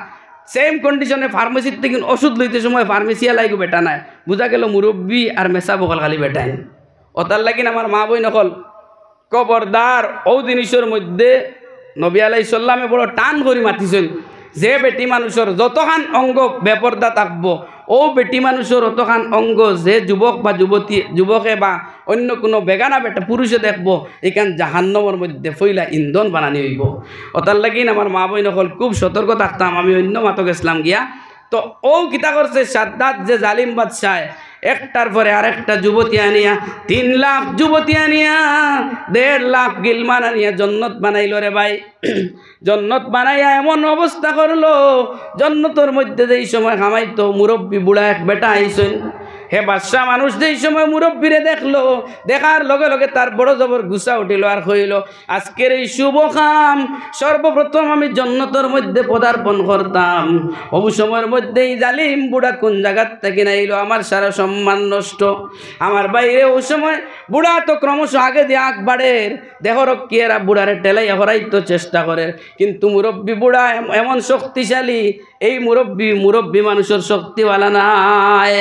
সেম কন্ডিশনে ফার্মেসির থেকে ওষুধ লইতে সময় ফার্মেসিয়া লাইগু বেটা নাই। বুঝা গেল মুরব্বী আর মেসা বকল খালি বেটাইন। ওতার লাগিন আমার মা বই নকল খবরদার ও জিনিসের মধ্যে নবী আলাইহিস সালামে বড় টান করে মাতিছেন যে বেটি মানুষের যতখান অঙ্গ বেপর্দা থাকবো ও বেটি মানুষের অতখান অঙ্গ যে যুবক বা যুবকে বা অন্য কোনো বেগানা বেটা পুরুষে দেখবো এখান জাহান্নমের মধ্যে ফইলা ইন্ধন বানানি হইব। ওতার লাগিন আমার মা বই নকল খুব সতর্ক থাকতাম। আমি অন্য মাতক গেছিলাম গিয়া তো ও কিতা করছে সাদ্দাত যে জালিম বাদশাহ একটার পরে আরেকটা যুবতী আনিয়া 3 লাখ যুবতী আনিয়া 1.5 লাখ গিলমান আনিয়া জন্নত বানাইল রে ভাই। জন্নত বানাইয়া এমন অবস্থা করলো জন্নতর মধ্যে যেই সময় খামাইতো মুরব্বী বুড়া এক বেটা আইসেন হে বাদশাহ মানুষ যেই সময় মুরব্বীরে দেখলো, দেখার লগে লগে তার বড় জবর গুসা উঠিল আর হইল, আজকের এই শুভ কাম সর্বপ্রথম আমি জন্নতর মধ্যে পদার্পণ করতাম, অবু সময়ের মধ্যেই জালিম বুড়া কোন জায়গার থেকে নাইলো, আমার সারা সম্মান নষ্ট। আমার বাইরে ওই সময় বুড়া তো ক্রমশ আগে দিয়ে আগ বাড়ের, দেহর কিয়েরা বুড়ারে টেলাই হরাইতো চেষ্টা করে, কিন্তু মুরব্বী বুড়া এমন শক্তিশালী, এই মুরব্বী মানুষের শক্তিওয়ালা নাই।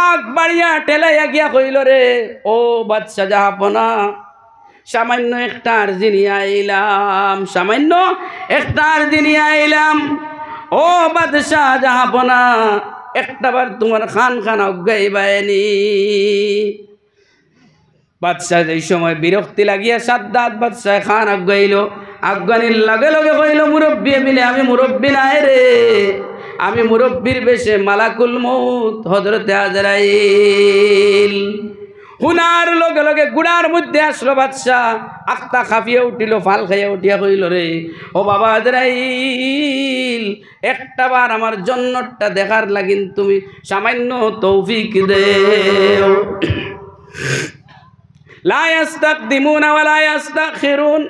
আগ বাড়িয়া টেলাইয়া গিয়া কইল রে, ও বাদশা জাহাপনা, সামান্য একটা আরজি নিয়ে আইলাম, সামান্য একটা আরজি নিয়ে আইলাম, ও বাদশা জাহাপনা, একটাবার তোমার খান অজ্ঞাই বায়নি। বাদশাহ এই সময় বিরক্তি লাগিয়া সাদ্দাত বাদশাহ খান আজ্ঞাইল, আজ্ঞানির লগে লগে কইল, মুরব্বী মিলে আমি মুরব্বী নাই রে, আমি মুরব্বীর বেশে মালাকুল মউত হযরতে আজরাইল। হুনার লগে লগে গুড়ার মধ্যে আসলো বাদশাহ, আখতা খাফিয়ে উঠিল, ফাল খাইয়া উঠিয়া কইল রে, ও বাবা আজরাইল, একটাবার আমার জন্নতটা দেখার লাগিন তুমি সামান্য তৌফিক দেও। লা ইস্তাকদিমুনা ওয়া লা ইস্তাখিরুন,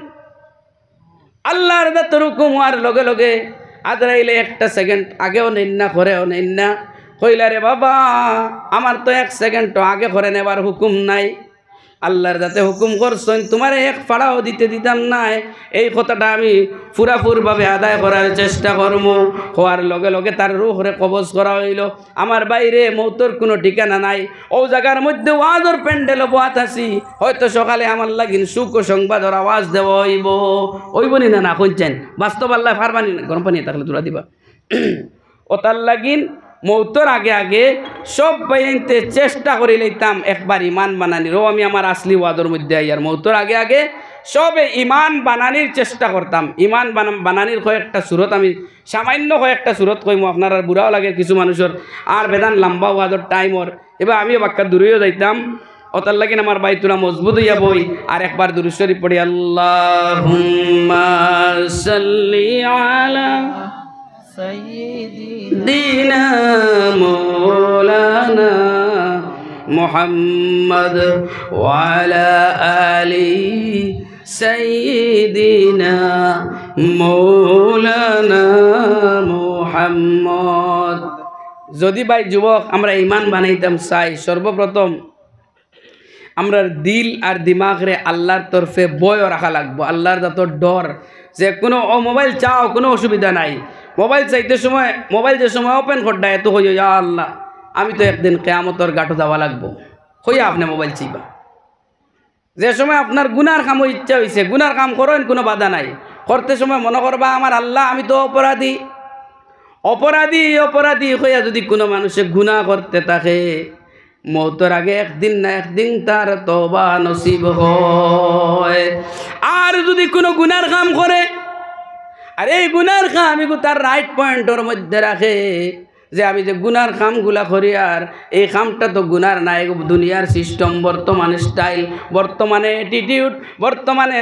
আল্লাহর দাতর হুকুম আর লগে লগে আজরাইলে একটা সেকেন্ড আগেও নেন না, করেও নেন না। কইলা রে বাবা, আমার তো এক সেকেন্ড আগে করে নেবার হুকুম নাই, আল্লাহর যাতে হুকুম করছেন তোমার এক ফাড়াও দিতাম নাই, এই কথাটা আমি পুরাপুরভাবে আদায় করার চেষ্টা করব। হওয়ার লগে লগে তার রূহরে কবজ করা হইল। আমার বাইরে মৌতর কোনো ঠিকানা নাই, ও জায়গার মধ্যে ওয়াজর প্যান্ডেল বোয়াত আছি, হয়তো সকালে আমার লাগিন সুখ সংবাদর আওয়াজ দেওয়া হইব নি না কইছেন, বাস্তব আল্লাহ ফারবানি না, গরম পানি থাকলে তোরা দিবা। ও তার লাগিন মৌতর আগে আগে সব বাইনতে চেষ্টা করে লইতাম একবার ইমান বানানির। ও আমি আমার আসলি ওয়াদর মধ্যে আইয়ার মৌতর আগে আগে সবে ইমান বানানির চেষ্টা করতাম। ইমান বানানির কয়েকটা সুরত আমি সামান্য কয়েকটা সুরত কইমু, আপনার আর বুড়াও লাগে কিছু মানুষের, আর বেদান লম্বা ওয়াদর টাইমর, এবার আমিও বাক্কা দূরেও যাইতাম। ওতার লাগিন আমার বাইতুরা মজবুত হইয়া বই। আর একবার দুরূদ শরীফ পড়ি, আল্লাহুম্মা সাল্লি আলা সাইয়্যিদিনা মাওলানা মুহাম্মদ ওয়া আলা আলি সাইয়্যিদিনা মাওলানা মুহাম্মদ। যদি ভাই যুবক আমরা ইমান বানাইতাম চাই, সর্বপ্রথম আমরা দিল আর দিমাগরে আল্লাহর তরফে বয় রাখা লাগবো, আল্লাহর যত ডর, যে কোনো মোবাইল চাও কোনো অসুবিধা নাই, মোবাইল চাইতে সময় মোবাইল যে সময় ওপেন করডা এত হইয়া ইয়া আল্লাহ আমি তো একদিন কিয়ামতের গাঁটো যাওয়া লাগবো, হইয়া আপনি মোবাইল চাইবা। যে সময় আপনার গুনার কামও ইচ্ছা হয়েছে, গুনার কাম করেন, কোনো বাধা নাই, করতে সময় মনে করবা আমার আল্লাহ আমি তো অপরাধী অপরাধী অপরাধী হইয়া যদি কোনো মানুষে গুনাহ করতে থাকে, মৌতের আগে একদিন না একদিন তার তওবা নসিব হয়। আর যদি কোনো গুনার কাম করে, আর এই গুনার কাম তার রাইট পয়েন্টের মধ্যে রাখে, যে আমি যে গুনার কামগুলা করি আর এই কামটা তো গুনার নাই, দুনিয়ার সিস্টেম, বর্তমানে স্টাইল, বর্তমানে অ্যাটিটিউড, বর্তমানে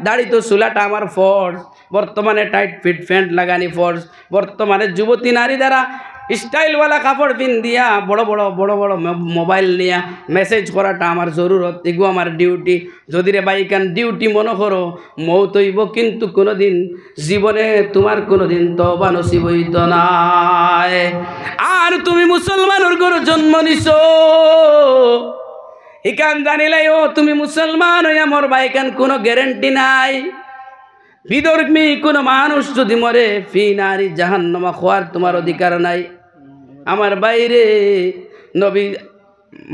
দাড়ি তো চুলাটা আমার ফর্স, বর্তমানে টাইট ফিট প্যান্ট লাগানি ফর্স, বর্তমানে যুবতী নারী দ্বারা স্টাইলওয়ালা কাপড় পিন দিয়া বড় বড় মোবাইল নিয়া মেসেজ করাটা আমার জরুরত, এগু আমার ডিউটি। যদি রে বাইকান ডিউটি মনে করো, মৌত হইব, কিন্তু কোনোদিন জীবনে তোমার কোনোদিন তওবা নসিব হইত নাই। আর তুমি মুসলমানের ঘরে জন্ম নিছো, ইকান জানিলাই ও তুমি মুসলমান হইয়া মোর বাইকান কোনো গ্যারেন্টি নাই। বিধর্মী কোনো মানুষ যদি মরে, ফি নারি জাহান্নামা খোয়ার তোমার অধিকার নাই। আমার বাইরে নবী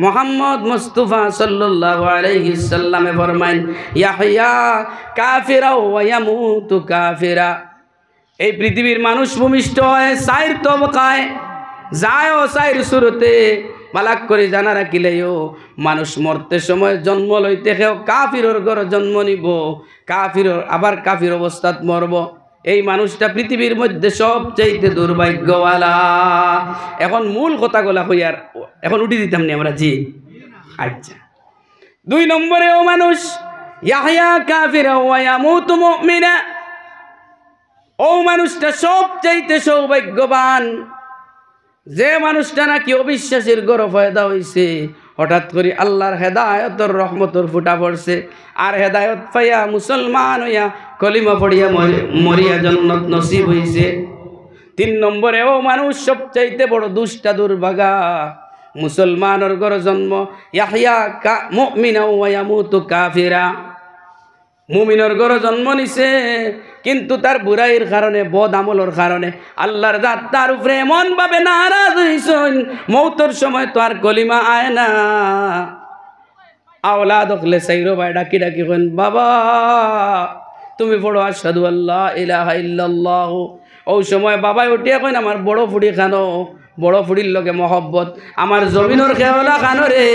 মুহাম্মদ মুস্তাফা সাল্লাল্লাহু আলাইহি সাল্লামে ফরমাইন, ইয়াহইয়া কাফিরা ওয়া ইয়ামুতু কাফিরা। এই পৃথিবীর মানুষ ভূমিষ্ঠ হয় চার তবকায়, যায় ও চার সুরতে। মালাক করে জানা রাখিলেও মানুষ মরতে সময় জন্ম লইতে খেও কাফিরর ঘর জন্ম নিব, কাফির আবার কাফির অবস্থাত মরব। এই মানুষটা পৃথিবীর মধ্যে সবচাইতে দুর্ভাগ্যওয়ালা। এখন মূল কথাগুলা হইয়ার এখন উঠি দিতাম নি আমরা, জি আচ্ছা। 2 নম্বরে ও মানুষ ইয়াহইয়া কাফিরা ওয়া ইয়ামুতু মুমিনা, ও মানুষটা সবচাইতে সৌভাগ্যবান। যে মানুষটা নাকি অবিশ্বাসীর গড় পয়দা হইছে হঠাৎ করে আল্লাহর হেদায়তর রহমতর ফুটা পড়ছে আর হেদায়ত পাইয়া মুসলমান হইয়া কলিমা পড়িয়া মরিয়া জন্নত নসিব হইছে। 3 নম্বরে ও মানুষ সবচাইতে বড় দুষ্টা দুর্ভাগা মুসলমানের ঘরে জন্ম ইয়াহইয়া মুমিনা ওয়া ইয়ামুতু কাফিরা। মুমিনের ঘরে জন্ম নিছে কিন্তু তার বুড়াইয়ের কারণে বদ আমলের কারণে আল্লাহর জাত তার উপরে এমন ভাবে নারাজ হইছেন মৌতের সময় তো আর কলিমা আয় না। আওলাদ হলে সাইরো ভাই ডাকি ডাকি কইন বাবা তুমি পড়ো আশহাদু আল্লা ইলাহা ইল্লাল্লাহ। ওই সময় বাবাই উঠিয়া কইন আমার বড় ফুড়ি খানো, বড় ফুড়ির লগে মহব্বত, আমার জমিনের খেওলা খানো রে,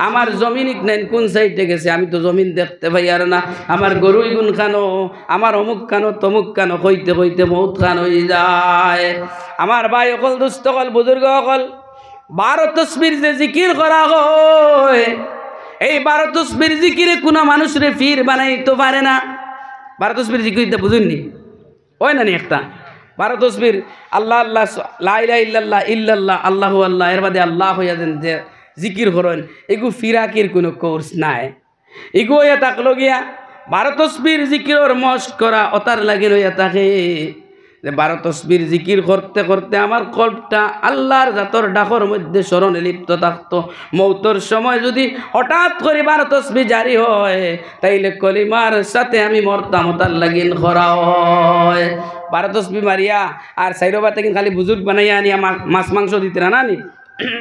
আমার জমিন নেন কোন সাইডে গেছে আমি তো জমিন দেখতে পাই আর না, আমার গরুই গুন খানো, আমার অমুক খানো তমুক খানো কইতে কইতে মৌত খান হয়ে যায়। আমার ভাই অকল দুস্থ অকল বুজুর্গ অকল 12 তসবির যে জিকির করা হয় এই 12 তসবির জিকিরে কোনো মানুষরে ফির বানাইতে পারে না। 12 তসবির জিকির বুঝুননি ওই না একটা 12 তসবির আল্লাহ আল্লাহ লা ইলাহা ইল্লাল্লাহ ইল্লাল্লাহ আল্লাহু আল্লাহ এর বাদে আল্লাহ হইয়া যেন যে জিকির করেন এগু ফিরাকির কোনো কোর্স নাই। এগু হইয়া থাকলো গিয়া 12 তসবির জিকিরর মস্ক করা অতার লাগিন হইয়া থাকে যে 12 তসবির জিকির করতে করতে আমার কল্পটা আল্লাহর জাতর ডাকর মধ্যে স্মরণে লিপ্ত থাকতো। মৌতর সময় যদি হঠাৎ করে 12 তসবি জারি হয় তাইলে কলিমার সাথে আমি মরতাম অতার লাগিন করা হয়। 12 তসবি মারিয়া আর সাইরবাতে কিন্তু খালি বুজুর্গ বানাইয়া আনিয়া মাছ মাংস দিতে না নি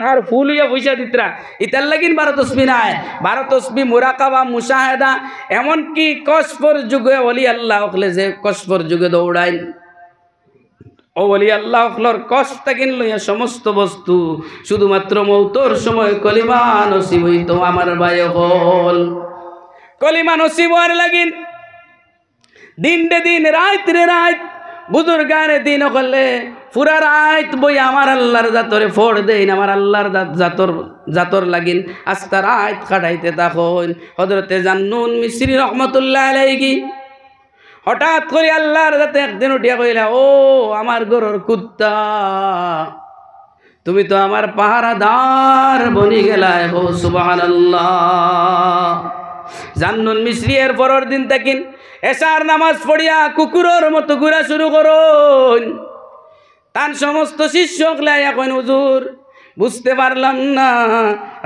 আর ফুল হইয়া পয়সা দিতরা ইতার লাগিন 12 তসবি নাই। 12 তসবি মুরাকাবা মুশাহাদা এমনকি কসফর যুগে ওলি আল্লাহ হলে যে কসফর যুগে দৌড়াই ও ওলি আল্লাহ হলর কষ্ট কিন লইয়া সমস্ত বস্তু শুধুমাত্র মৌতর সময় কলিমা নসিব হইত। আমার ভাই হল কলিমা নসিব হওয়ার লাগিন দিন রে দিন রাত রে রাত বুজুর্গানে দিন হলে পুরা রাত বই আমার আল্লাহর জাতরে ফোড় দেন আমার আল্লাহর জাতর লাগিন আস্তা রাত কাটাইতে তখন হযরতে জান্নুন মিসরি রহমতুল্লাহ আলাইহি হঠাৎ করে আল্লাহর জাতে একদিন উঠিয়া কইলা ও আমার গরুর কুত্তা তুমি তো আমার পাহারাদার বনি গেলায় হো সুবহানাল্লাহ। জান্নুন মিসরি এর পরের দিন তাকিন এশার নামাজ পড়িয়া কুকুরের মতো ঘুরা শুরু করুন। তার সমস্ত শিষ্য লাইয়া কইন হুজুর বুঝতে পারলাম না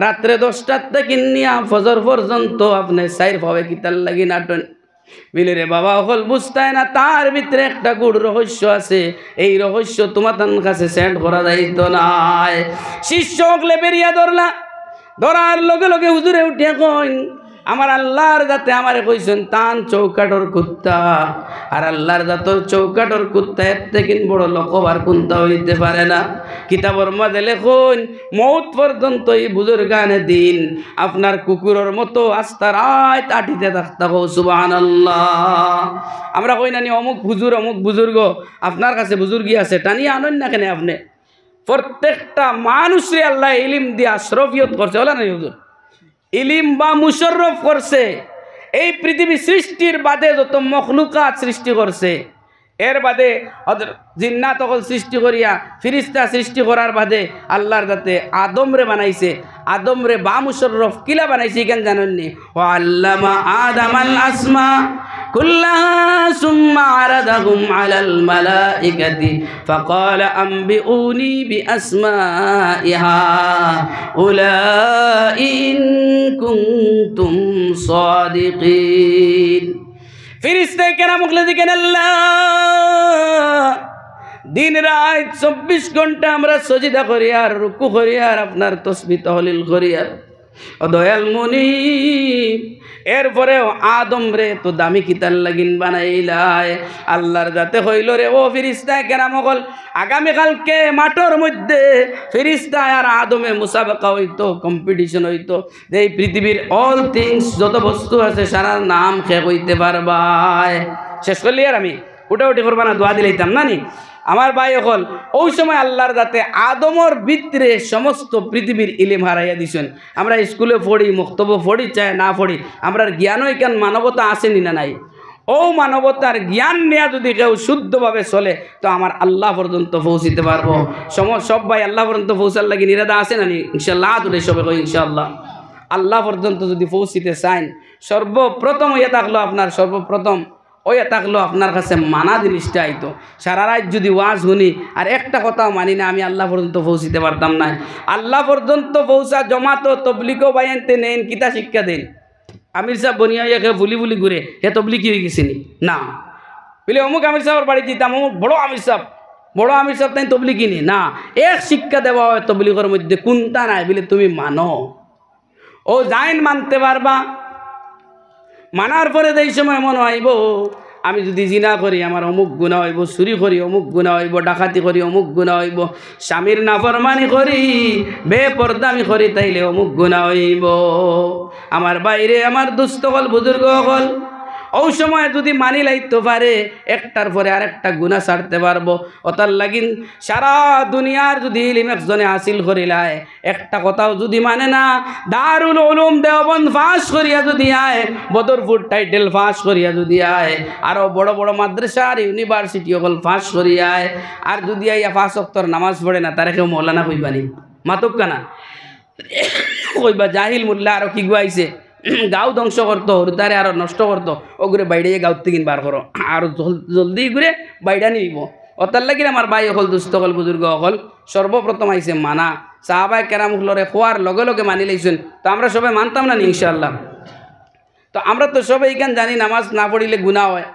রাত্রে 10টার থেকে নিয়া ফজর পর্যন্ত আপনি সাইর ভাবে কিতার লাগি নাটন বিলে রে বাবা হল বুঝতায় না তার ভিতরে একটা গুড় রহস্য আছে এই রহস্য তোমার কাছে সেন্ড করা যাইতো নাই। শিষ্য হকলে বেরিয়া ধরার লগে লগে হুজুরে উঠিয়া কইন আমার আল্লাহর জাতে আমারে কইছেন তান চৌকাটর কুত্তা আর আল্লাহর জাতর চৌকাটর কুত্তা এর থেকে বড় লকবার কুন্তা হইতে পারে না। কিতাবর মধ্যে লেখুন মৌত পর্যন্ত এই বুজুর্গানে দিন আপনার কুকুরের মতো আস্তা রাত আটিতে থাকতে হো সুবহানাল্লাহ। আমরা কই নানি অমুক বুজুর্গ আপনার কাছে বুজুর্গি আছে টানিয়ে আনেন না কেন আপনি? প্রত্যেকটা মানুষরে আল্লাহ ইলিম দিয়া আশরফিয়ত করছে বলে না হুজুর ইলিম বা মুশাররফ করছে। এই পৃথিবী সৃষ্টির বাদে যত মখলুকাত সৃষ্টি করছে এর বাদে জিন্নাত সকল সৃষ্টি করিয়া ফিরিস্তা সৃষ্টি করার বাদে আল্লাহর যাতে আদমরে বানাইছে আদমরে বা মুশাররফ কিলা বানাইছে কেন জানেননি? ও আল্লামা আদামাল আসমা কুল্লাহা সুম্মা আরাদাহুম আলাল মালাইকাতি ফাকালা আনবিউনি বিআসমাইহা উলাই ইন কুনতুম সাদিকিন। ফিরিস্তায়ে কেরাম মুখলে দিকেন আল্লাহ দিন রাত 24 ঘন্টা আমরা সজিদা করি আর রুকু করি আর আপনার তসবিহ তাহলিল করি আর দয়াল মুনিব এরপরেও আদম রে তো দামি কিতার লাগিন বানাইলাই আল্লাহর যাতে হইল রে ও ফিরিস্তায়ে কেরাম হল আগামীকালকে মাঠের মধ্যে ফিরিস্তা আর আদমে মুসাবাকা হইতো কম্পিটিশন হইতো যে এই পৃথিবীর অল থিংস যত বস্তু আছে সারা নাম খেয়ে হইতে পারবাই। শেষ করলি আর আমি উঠাউঠি করবা না দোয়া দিলাইতাম না নি আমার ভাই হল ওই সময় আল্লাহর যাতে আদমর ভিতরে সমস্ত পৃথিবীর ইলিম হারাইয়া দিছেন। আমরা স্কুলে পড়ি মক্তব্য পড়ি চাই না পড়ি আমরা জ্ঞান কেন মানবতা আসেনি না নাই ও মানবতার জ্ঞান নিয়ে যদি কেউ শুদ্ধভাবে চলে তো আমার আল্লাহ পর্যন্ত পৌঁছিতে পারবো। সব ভাই আল্লাহ পর্যন্ত পৌঁছার লাগে নিরাদা আছে না ইনশাল্লাহ? তুলে সবে কই ইনশাআল্লাহ। আল্লাহ পর্যন্ত যদি পৌঁছিতে চান সর্বপ্রথম ইয়ে থাকলো আপনার, সর্বপ্রথম ওই থাকলো আপনার কাছে মানা জিনিসটা আইতো। সারা রাত যদি ওয়াজ শুনি আর একটা কথাও মানি না, আমি আল্লাহ পর্যন্ত পৌঁছিতে পারতাম না। আল্লাহ পর্যন্ত পৌঁছা জমাতো তবলিগও বাইনতে নেন, কিতা শিক্ষা দেন? আমির সাহেব বনিয়া ইয়াকে বুলি বুলি ঘুরে হে তবলিগ কি হয়ে গেছিনি না, বলে অমুক আমির সাহেবের বাড়ি দিতাম, অমুক বড় আমির সাহেব তাই তবলিগ কিনি না। এক শিক্ষা দেওয়া হয় তবলিগের মধ্যে কোনটা নাই বলে তুমি মানো, ও জাইন মানতে পারবা। মানার পরে এই সময় মনে হইব আমি যদি জিনা করি আমার অমুক গুণা হইব, চুরি করি অমুক গুণা হইব, ডাকাতি করি অমুক গুণা হইব, স্বামীর নাফরমানি করি বেপরদামি করি তাইলে অমুক গুণা হইব। আমার বাইরে আমার দুস্থ হল বুজুর্গ হল ওই সময় যদি মানি লাইতে পারে একটার পরে আরেকটা গুনাহ ছাড়তে পারবো। ওতার লাগিন সারা দুনিয়ার যদি ইলম একজনে হাসিল করিলায় একটা কথাও যদি মানে না, দারুল উলুম দেওবন্দ ফাঁস করিয়া যদি আয়, বদরপুর টাইটেল ফাঁস করিয়া যদি আয়, আরও বড় বড় মাদ্রাসার ইউনিভার্সিটি সকল ফাঁস করিয়া আয়, আর যদি আইয়া 5 ওয়াক্তের নামাজ পড়ে না তারা কেউ মৌলানা কইবানি মাতক কানা কইবা জাহিল মোল্লা আরও কি গুয়াইছে গাঁও ধ্বংস করতো, হরতারে আরো নষ্ট করতো, ওগুলো বাইরে গাঁত থেকে বার করো আরো জলদি ঘুরে বাইরে নিব। অতার লাগি আমার ভাই অকল দুস্থ হল বুজুর্গ অকল সর্বপ্রথম আইসে মানা। সাহাবায়ে কেরাম হলরে খোয়ার লগে লগে মানি লাইছেন, তো আমরা সবাই মানতাম না ইনশাআল্লাহ। তো আমরা তো সবাই এইখান জানি নামাজ না পড়িলে গুনাহ হয়,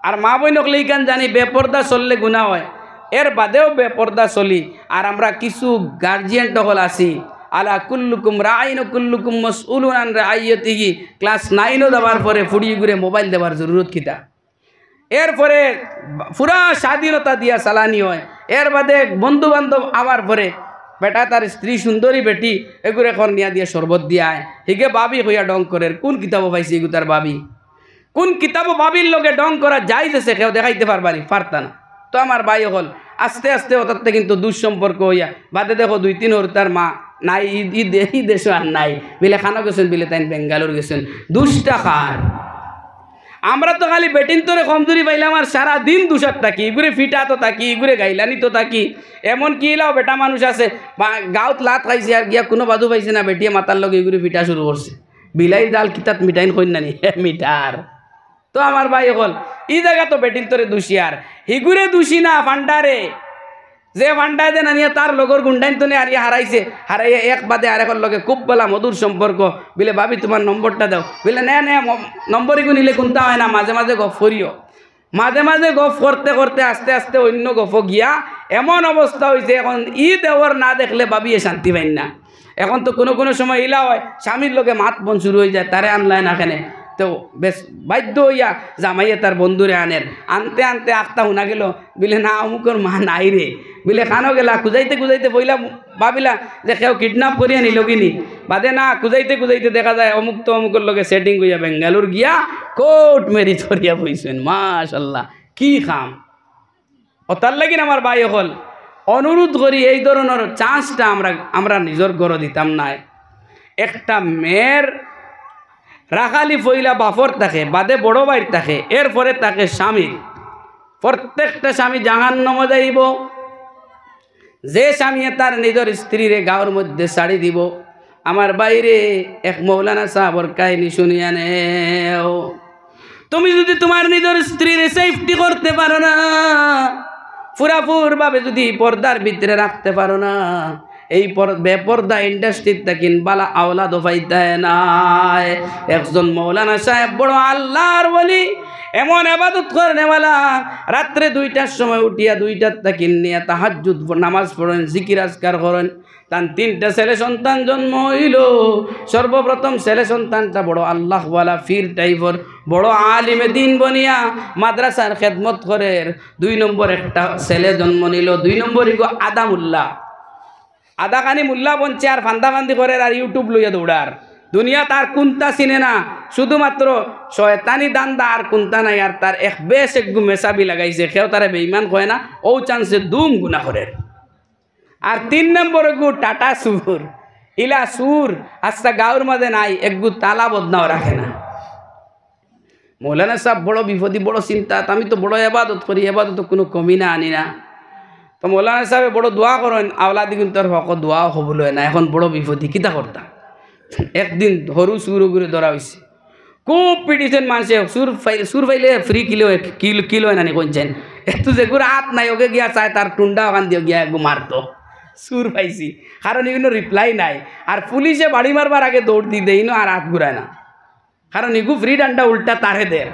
আর মা বই নকলে এইখান জানি বেপর্দা চললে গুনাহ হয়, এর বাদেও বেপর্দা চলি। আর আমরা কিছু গার্জিয়ান টকল আছি আলা কুল্লুকুম রাইন কুল্লুকুম মাসউলুন আন রাইয়াতিহি, ক্লাস 9ও দেওয়ার পরে ফুড়িয়ে ঘুরে মোবাইল দেওয়ার জরুরত কিতা? এরপরে পুরা স্বাধীনতা দিয়া চালানি হয়, এর বাদে বন্ধু বান্ধব আবার পরে বেটা তার স্ত্রী সুন্দরী বেটি এগুলো এখন নিয়া দিয়ে শরবত দিয়ায় হিগে বাবি হইয়া ডং করে। কোন কিতাবও পাইছে এগুতার বাবি? কোন কিতাবও বাবির লোকে ডং করা যাইতেছে কেউ দেখাইতে পারবানি পারতা না। তো আমার ভাই হল আস্তে আস্তে ওটাতে কিন্তু দুঃসম্পর্ক হইয়া বাদে দেখো 2-3 ওর তার মা নাই ই দেশে আর নাই বিলে খানা গেছেন, বিলে তাই বেঙ্গালোর গেছেন। দুষ্টা খার আমরা তো খালি বেটিন তোরে কমজোরি পাইলাম আর সারা দিন দুষার থাকি, ইগুরে ফিটা তো থাকি, ইগুরে গাইলানি তো থাকি। এমন কি লাও বেটা মানুষ আছে গাঁত লাত খাইছে আর গিয়া কোনো বাদু পাইছে না, বেটিয়ে মাতার লগে ইগুরে ফিটা শুরু করছে। বিলাই ডাল কিতাত মিঠাইন কইন নানি মিঠার। তো আমার ভাই হল ই জায়গা তো বেটিন তোরে দোষী, আর হিগুরে দোষী না ফান্ডারে যে ফান্ডায় দেন আনিয়া তার লগর গুন্ডাইন তো আর হারাইছে, হারাইয়া এক বাদে আরেকর লগে খুব বলা মধুর সম্পর্ক। বিলে ভাবি তোমার নম্বরটা দাও, বিলে নে নম্বরই নিলে কোনটা হয় না, মাঝে মাঝে গফ করিও। মাঝে মাঝে গফ করতে করতে আস্তে আস্তে অন্য গফ গিয়া এমন অবস্থা হয়েছে এখন ই দেওয়ার না দেখলে ভাবিয়ে শান্তি পাইন না। এখন তো কোনো কোনো সময় ইলা হয় স্বামীর লোকে মাত বন শুরু হয়ে যায়, তারে আনলায় না এখানে তো বেশ বাধ্য হইয়া জামাইয়ে তার বন্ধুরে আনের, আনতে আনতে আখতা শুনা গেল বিলে না অমুকর মা নাই রে, বিলে খানো গেলা খুঁজাইতে খুঁজাইতে বইলা ভাবিলা যে কেউ কিডন্যাপ করিয়া নিল কিনি, বাদে না খুঁজাইতে খুঁজাইতে দেখা যায় অমুক তো অমুকের লগে সেটিং করিয়া বেঙ্গালুর গিয়া কোর্ট মেরিজ করিয়া বইছেন। মাশাল্লাহ কি খাম। ও তার লাগিন আমার ভাই হল অনুরোধ করি এই ধরনের চান্সটা আমরা নিজের ঘর দিতাম না। একটা মেয়ের রাখালি ফইলা বাফর থাকে, বাদে বড় ভাইর থাকে, এরপরে তাকে স্বামী, প্রত্যেকটা স্বামী জাহান্নামে যাইব। যে স্বামী তার নিজের স্ত্রীরে গাঁর মধ্যে শাড়ি দিব, আমার বাইরে এক মৌলানা সাহাবর কাহিনী শুনিয়া নেও। তুমি যদি তোমার নিজের স্ত্রীরে সেফটি করতে পারো না, পুরাপুর ভাবে যদি পর্দার ভিতরে রাখতে পারো না, এই বেপর্দা ইন্ডাস্ট্রির তাকিন বালা আওলাদ পাইতে নাই। একজন মৌলানা সাহেব বড় আল্লাহর বলি, এমন ইবাদত করেনেওয়ালা, রাত্রে 2টার সময় উঠিয়া 2টার তাকিন নিয়ে তাহাজ্জুদ নামাজ পড়েন, জিকির আজকার করেন। তার 3টা ছেলে সন্তান জন্ম হইল। সর্বপ্রথম ছেলে সন্তানটা বড় আল্লাহওয়ালা ফির টাইপর বড় আলিমে দিন বনিয়া মাদ্রাসার খেদমত করে। 2 নম্বর একটা ছেলে জন্ম নিল, 2 নম্বরই গো আদামুল্লাহ। আদাখানি মুল্লা বনছে আর ফান্দাফান্দি করে আর ইউটিউব লইয়া দৌড়ার। দুনিয়া তার কুন্তা চিনে না, শুধুমাত্র শয়তানি দান্দা আর কুন্তা নাই। আর তার এক বেশ একগু মেসাবি লাগাইছে, কেউ তারা বেঈমান কয় না, ও চান্সে দুম গুণা করে। আর 3 নম্বর গু টাটা সুর, ইলা সুর আচ্ছা গাঁর মাঝে নাই, একগু তালা বদনাও রাখে না। মৌলানা সাহেব বড় বিপদী, বড় চিন্তা, আমি তো বড় এবাদত করি, এবাদত কোনো কমি না আনি না। তো মৌলানা সাহেব বড় দোয়া করেন, আওলাদি কিন্তু আর হক দোয়াও হবল হয় না, এখন বড় বিপদী কিতা করতাম। একদিন সরু সুর করে ধরা হয়েছে, খুব পিটিছেন মানুষে, সুর ফাইলে ফ্রি কিলো নানি কইছেন, একটু যে করে হাত নাই ওকে গিয়া চায় তার টুন্ডা ওখান দিয়ে গিয়া একটু মারতো, সুর পাইছি, কারণ এগুলো রিপ্লাই নাই। আর পুলিশে বাড়ি মারবার আগে দৌড় দিয়ে দেই না, আর হাত ঘুরায় না, কারণ এগু ফ্রি ডান্ডা উল্টা তারে দেয়।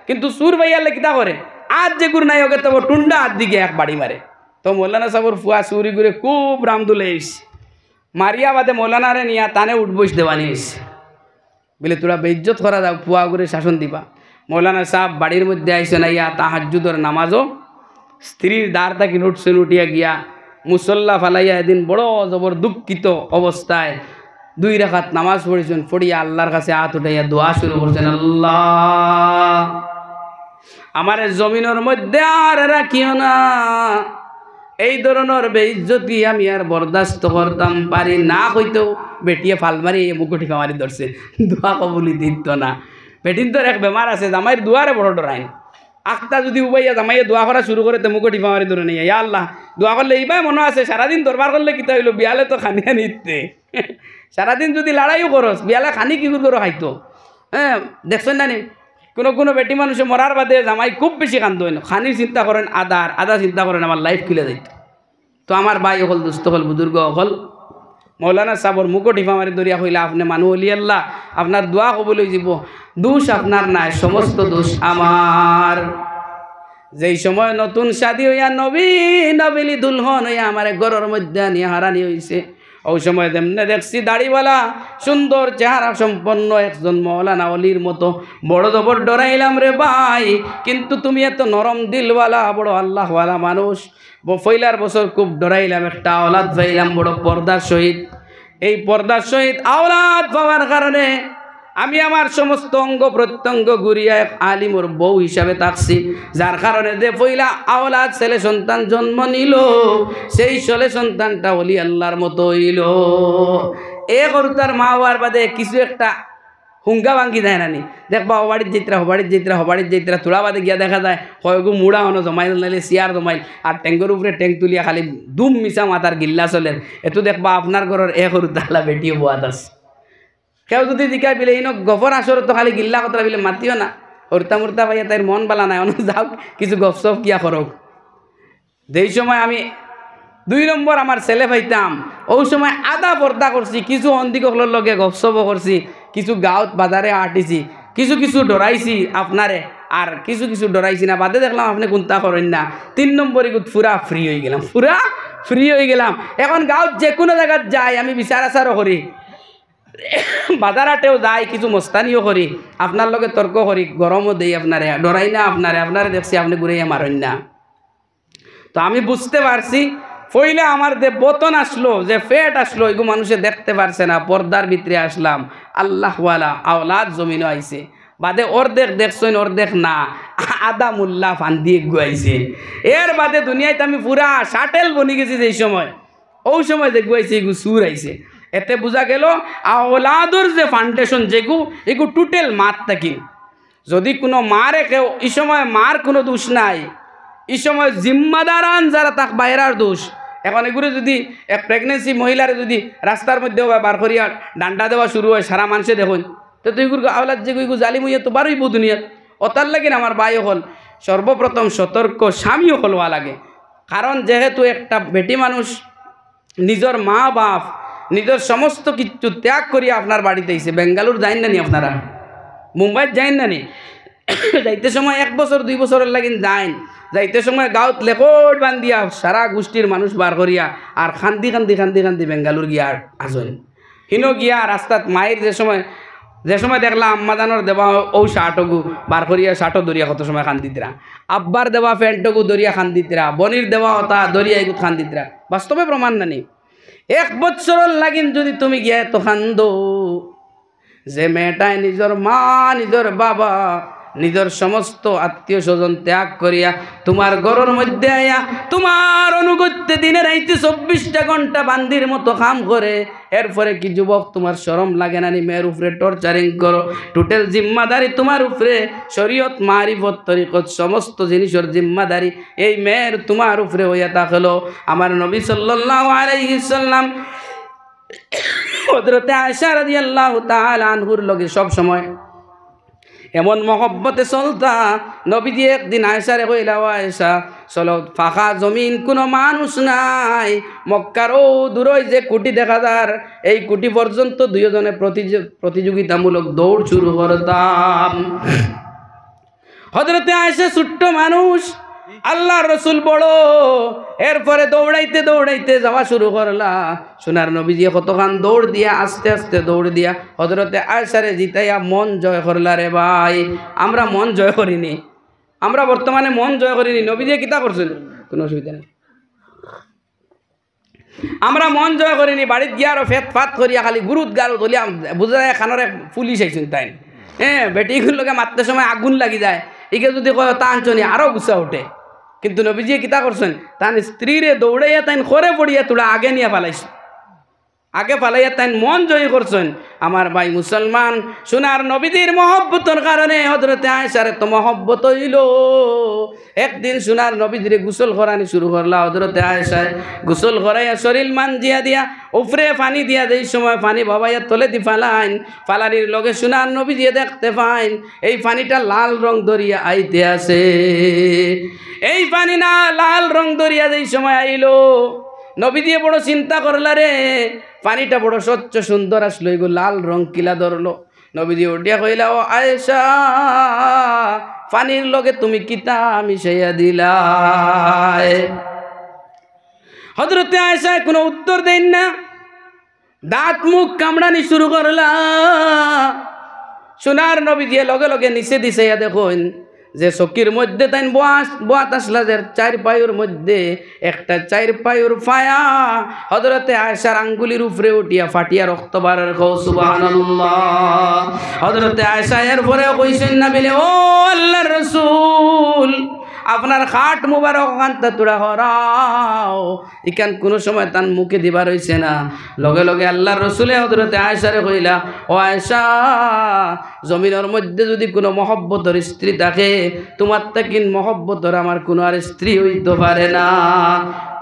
কিন্তু সুর ভাইয়ালে কিতা করে, আজ যে গুর নাই ওকে তো টুন্ডা হাত দিকে এক বাড়ি মারে। তো মৌলানা সাহর ফুয়া সুরি করে খুব রামদুলে এসে মারিয়া বাদে মৌলানারে নিয়া তানে উঠবইস দেওয়ানি এসে বলে তোরা বেইজ্জত করা দাও, ফুয়া করে শাসন দিবা। মৌলানা সাহেব বাড়ির মধ্যে আইসে না, ইয়া তাহাজ্জুদের নামাজও স্ত্রীর দ্বার থাকি উঠছেন, উঠিয়া গিয়া মুসল্লা ফালাইয়া এদিন বড় জবর দুঃখিত অবস্থায় 2 রাকাত নামাজ পড়েছেন, পড়িয়া আল্লাহর কাছে হাত উঠাইয়া দোয়া শুরু করছেন, আল্লাহ আমার জমিনের মধ্যে আর রাখিও না, এই ধরনের বেইজ্জতি আমি আর বরদাস্ত করতাম পারি না। হইতেও বেটিয়ে ফাল মারি মুকুটি খামারি ধরছে, দোয়া কবুলি দিত না। বেটিন তোর এক বেমার আছে, জামাইয়ের দুয়ারে বড় ডরাইন, আখতা যদি উবাইয়া জামাইয়ে দোয়া করা শুরু করে তো মুকুটি খামারি ধরে নেই, ইয়া আল্লাহ দোয়া করলে এইবার মনে আছে সারাদিন দরবার করলে কিতা হইলো, বিয়ালে তো খানিয়া নিতে, সারাদিন যদি লড়াইও করস বিয়ালে খানি কি করো খাইতো। হ্যাঁ দেখছেন না নি, কোনো বেটি মানুষে মরার বাদে জামাই খুব বেশি কান্দ হয় না, খানির চিন্তা করেন আদা চিন্তা করেন আমার লাইফ খুলে যাইত। তো আমার ভাই হল দুস্থ হল বুজুর্গ হল মৌলানা সাহর মুকুট হিফা মারি দরিয়া হইলে আপনি মানুষ হলি আল্লাহ আপনার দোয়া কবলে যাব, দোষ আপনার নাই, সমস্ত দোষ আমার। যেই সময় নতুন শাদী হইয়া নবীলি দুলহন হইয়া আমার ঘরের মধ্যে নিয়ে হারানি হয়েছে, ওই সময় তেমনি দেখছি দাড়িওয়ালা সুন্দর চেহারা সম্পন্ন একজন মৌলানা অলির মতো, বড় জবর ডরাইলাম রে ভাই, কিন্তু তুমি এত নরম দিলওয়ালা বড় আল্লাহওয়ালা মানুষ। পয়লার বছর খুব ডরাইলাম, একটা আওলাদ পাইলাম বড় পর্দার সহিত। এই পর্দার সহিত আওলাদ পাওয়ার কারণে আমি আমার সমস্ত অঙ্গ প্রত্যঙ্গ ঘুরিয়া এক আলিমর বউ হিসাবে থাকছি, যার কারণে যে পয়লা আওলাদ ছেলে সন্তান জন্ম নিল, সেই ছেলে সন্তানটা ওলি আল্লাহর মতো হইল। এ করতার মা হওয়ার বাদে কিছু একটা হুঙ্গা ভাঙ্গি দেয় নানি, দেখবা হবাড়ির যেতরা তোলা বাদে গিয়া দেখা যায় কয়েকগু মুড়া হনো জমাইল, নাইলে চেয়ার জমাইল, আর ট্যাঙ্কের উপরে ট্যাঙ্ক তুলিয়া খালি দুম মিশা মাথার গিল্লা চলেন। এতো দেখবা আপনার ঘরের এ করতালা বেটিও বোয়াত আছে। কেউ যদি দিকাই বিলে ইনো গফর আসর তো খালি গিল্লা কথা বিলে মাতিও না, হরতা মুরতা পাইয়া তাই মন বালা নাই, অন্য যাও কিছু গপসপ কিয়া করক। যেই সময় আমি 2 নম্বর আমার ছেলে পাইতাম, ওই সময় আদা পর্দা করছি, কিছু অন্দিকগুলোর লগে গপসপও করছি, কিছু গাঁত বাজারে আটিছি, কিছু ডরাইছি আপনারে, আর কিছু ডরাইছি না। বাদে দেখলাম আপনি কোনটা করেন না। 3 নম্বরে পুরা ফ্রি হয়ে গেলাম। এখন গাঁত যে কোনো জায়গায় যাই, আমি বিচার আচারও করি, বাজারাটেও যাই, কিছু মস্তানিও করি, আপনার লগে তর্ক করি, গরমও দেই, আপনারে ডরাই না, আপনারে দেখছি আপনি ঘুরাইয়া মারেন না। তো আমি বুঝতে পারছি পইলে আমার যে বতন আসলো, যে ফেট আসলো, এগুলো মানুষে দেখতে পারছে না, পর্দার ভিতরে আসলাম, আল্লাহওয়ালা আওলাদ জমিনও আইছে, বাদে অর্ধেক দেখছেন অর্ধেক না, আদা মুল্লা ফান্দি গুয়াইছে। এর বাদে দুনিয়াতে আমি পুরা শাটেল বনি গেছি, যেই সময় ওই সময় যে গুয়াইছে এগু সুর আইছে। এতে বোঝা গেল আওলাদর যে ফাউন্ডেশন যেগু এগু টোটাল মাত থাকি। যদি কোনো মারে কেউ, এই সময় মার কোনো দোষ নাই, এই সময় জিম্মাদারান যারা তাক বাইরার দোষ। এখন এগুলো যদি এক প্রেগনেন্সি মহিলারে যদি রাস্তার মধ্যে বার করিয়া ডান্ডা দেওয়া শুরু হয়, সারা মানুষে দেখুন, তো তুইগুলো আওলাদ যে গুইগু জালিম হইয়া তো বারোইব দুনিয়াত। অতার লাগে আমার বাই হল সর্বপ্রথম সতর্ক স্বামীও হলওয়া লাগে, কারণ যেহেতু একটা বেটি মানুষ নিজের মা বাপ নিজের সমস্ত কিছু ত্যাগ করিয়া আপনার বাড়িতে আইছে। বেঙ্গালুর যাইন না নি আপনারা, মুম্বাইত যাইন না নি, যাইতে সময় 1 বছর 2 বছরের লাগিন যাইতে সময় গাঁত লেকট বান্ধিয়া সারা গোষ্ঠীর মানুষ বার করিয়া আর খান্দি বেঙ্গালুর গিয়া আসেন। হিনো গিয়া রাস্তাত মায়ের যে সময় দেখলাম আম্মাদানোর দেওয়া ও শার্টগু বার করিয়া শার্টও দরিয়া কত সময় খান দিতরা, আব্বার দেওয়া প্যান্টগু দরিয়া খান দিতরা, বনির দেওয়া হতা দরিয়া এগুত খান দিতরা। বাস্তবে প্রমাণ নানি। 1 বছরের লাগিন যদি তুমি গিয়া তো খান্দো, যে মেয়েটায় নিজের মা নিজের বাবা নিজের সমস্ত আত্মীয় স্বজন ত্যাগ করিয়া তোমার ঘরের মধ্যে আয়া তোমার অনুগত্যে দিনে রাইতে 24টা ঘন্টা বান্দির মতো কাম করে, এরপরে কি যুবক তোমার শরম লাগে না? মেয়ের উপরে টর্চারিং করো, টোটাল জিম্মাদারি তোমার উপরে, শরীয়ত মারিফত তরিকত সমস্ত জিনিসের জিম্মাদারি এই মেয়ের তোমার উপরে হইয়া থাকলো। আমার নবী সাল্লাল্লাহু আলাইহি সাল্লাম হযরতে আয়েশা রাদিয়াল্লাহু তাআলা আনহুর লগে সব সময় এমন মহব্বতে চলতা। নবীজি একদিন আয়েশারে কইলা, ও আয়েশা চলো, ফাঁকা জমিন কোনো মানুষ নাই, মক্কার ও দূরই যে কুটি দেখা যার এই কুটি পর্যন্ত দুইজনে প্রতিযোগিতামূলক দৌড় শুরু করতাম। হযরতে আয়েশা ছোট্ট মানুষ, আল্লাহর রাসূল বড়, এরপরে দৌড়াইতে দৌড়াইতে যাওয়া শুরু করলা। সোনার নবীজি কতক্ষণ দৌড় দিয়া আস্তে আস্তে দৌড় দিয়া হযরতে আয়েশারে জিতাইয়া মন জয় করলা। রে ভাই, আমরা মন জয় করিনি, আমরা বর্তমানে মন জয় করিনি, নবীজি কিতা করছেন, কোনো অসুবিধা নেই। আমরা মন জয় করিনি, বাড়িত গিয়া আরো ফেত ফাত করিয়া খালি গুরুত গারুত হলিয়া বুঝা যায় খানরে পুলিশ আইছেন তাই। হ্যাঁ, বেটিগুলোকে মারতে সময় আগুন লাগি যায়, একে যদি কয় তা আনছনি আরও গুছা উঠে। কিন্তু নবীজি কিতা করছেন, তান স্ত্রীরে দৌড়াইয়া তাইন খরে পড়িয়া তোলা আগে নিয়ে পালাইছে, আগে পালাইয়া তাইন মন জয় করছেন। আমার ভাই মুসলমান, সোনার নবীজির মহব্বতের কারণে হযরতে আয়েশার তো মহব্বত হইল। একদিন সোনার নবীজিরে গোসল করানি শুরু করলা হযরতে আয়েশায়। গোসল করাইয়া শরীর মানজিয়া দিয়া উপরে পানি দিয়া যেই সময় পানি বাবাইয়া তলে দি ফালাইন, ফালানির লগে সোনার নবীজি দেখতে পাইন এই পানিটা লাল রং ধরিয়া আইতে আছে। এই পানি না লাল রং ধরিয়া যেই সময় আইলো, নবীজি বড় চিন্তা করলা, রে পানিটা বড় স্বচ্ছ সুন্দর আসলো, এগো লাল রং কিলা ধরলো। নবীজি উঠিয়া কইলা, ও আয়েশা, পানির লগে তুমি কিতা মিশাইয়া দিলা? হযরতে আয়েশা কোনো উত্তর দেন না, দাঁত মুখ কামড়ানি শুরু করলা। সোনার নবীজি লগে লগে নিচে দিছাইয়া দেখুন যে চকির মধ্যে তাই বোয়াত আসলা, যে 4 পায়ের মধ্যে একটা 4 পায়ের ফায়া হযরতে আয়েশার আঙ্গুলির উপরে উঠিয়া ফাটিয়া রক্ত বাড়ার। সুবহানাল্লাহ। হযরতে আয়েশা এর পরে কইছেন না বলে, ও আল্লাহর রাসূল, আপনার খাট মুবারক কান্তা তুড়া হরাও, ইকান কোনো সময় তার মুখে দিবার হইছে না। লগে লগে আল্লাহর রাসূলে হযরতে আয়েশারে কইলা, ও আয়েশা, জমিনের মধ্যে যদি কোনো মহব্বতের স্ত্রী থাকে, তোমার তাকিন মহব্বতের আমার কোনো আর স্ত্রী হইতে পারে না।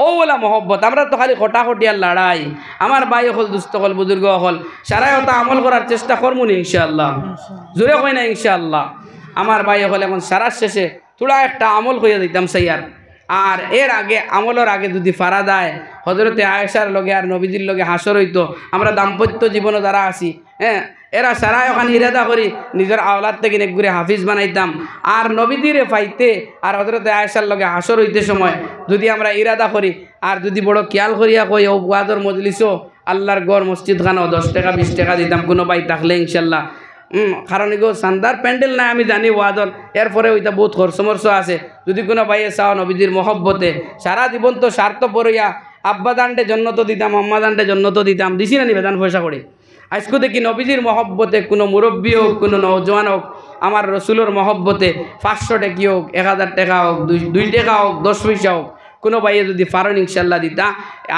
ও বলা মহব্বত, আমরা তো খালি খটাখটি আর লড়াই। আমার ভাই হল, দুস্থ হল, বুজুর্গ হল, সারাই ওটা আমল করার চেষ্টা করবো নি ইনশাআল্লাহ। জোরে কই না ইনশাআল্লাহ। আমার ভাই হল এখন সারার শেষে তোরা একটা আমল হইয়া দিতাম সাইয়ার। আর এর আগে আমলের আগে যদি ফারা দেয় হযরতে আয়েশার লগে আর নবীজির লগে হাসর হইতো। আমরা দাম্পত্য জীবনে যারা আছি, হ্যাঁ, এরা সারা ওখানে ইরাদা করি নিজের আওলাদ থেকে একগুড়ে হাফিজ বানাইতাম। আর নবীজিরে পাইতে আর হযরতে আয়েশার লগে হাসর হইতে সময় যদি আমরা ইরাদা করি আর যদি বড় খেয়াল করিয়া কই, ও ওয়াজর মজলিসও আল্লাহর গড় মসজিদ খানাও 10 টাকা 20 টাকা দিতাম কোনো ভাই থাকলে ইনশাল্লাহ। কারণ এগো সান্দার প্যান্ডেল নাই আমি জানি ওয়াদর, এরপরে ওইটা বহুত খরচমর্চ আছে। যদি কোনো ভাইয়ে চাও নবীজির মহব্বতে সারা জীবন তো স্বার্থ পড়িয়া আব্বা দান্ডে জন্নত দিতাম, আম্মা দান্ডে জন্নত দিতাম, দিছি না নিবেদান পয়সা করে। আজকে দেখি নবীজির মহব্বতে কোনো মুরব্বী হোক, কোনো নওজোয়ান হোক, আমার রসুলের মহব্বতে 500 টাকা হোক, 1000 টাকা হোক, 2 টাকা হোক, 10 পয়সা হোক, কোনো ভাইয়ে যদি পারেন ইনশাল্লাহ দিতা।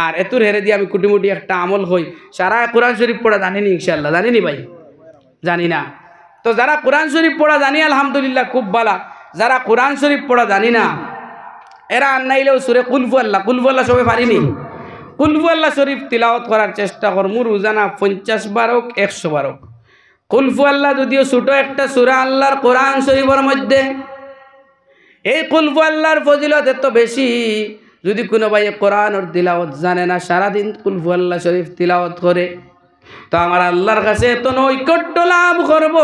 আর এতুর হেরে দিয়ে আমি কুটিমুটি একটা আমল হই। সারা কোরআন শরীফ পড়া জানিনি ইনশাল্লাহ, জানিনি ভাই? জানি না। তো যারা কোরআন শরীফ পড়া জানি আলহামদুলিল্লাহ খুব ভালো। যারা কোরআন শরীফ পড়া জানি না, এরা আন্নাইলেও সুরে কুলফু আল্লাহ সবাই পারিনি। কুলফু আল্লাহ শরীফ তিলাওয়াত করার চেষ্টা করমু রোজানা 50 বার হোক 100 বার হোক। কুলফু আল্লাহ যদিও ছোট একটা সূরা আল্লাহর কোরআন শরীফের মধ্যে, এই কুলফু আল্লাহর ফজিলত এত বেশি। যদি কোনো ভাই কোরআনের তিলাওয়াত জানে না, সারাদিন কুলফু আল্লাহ শরীফ তিলাওয়াত করে, তো আমার আল্লাহর কাছে এত নৈকট্য লাভ করব।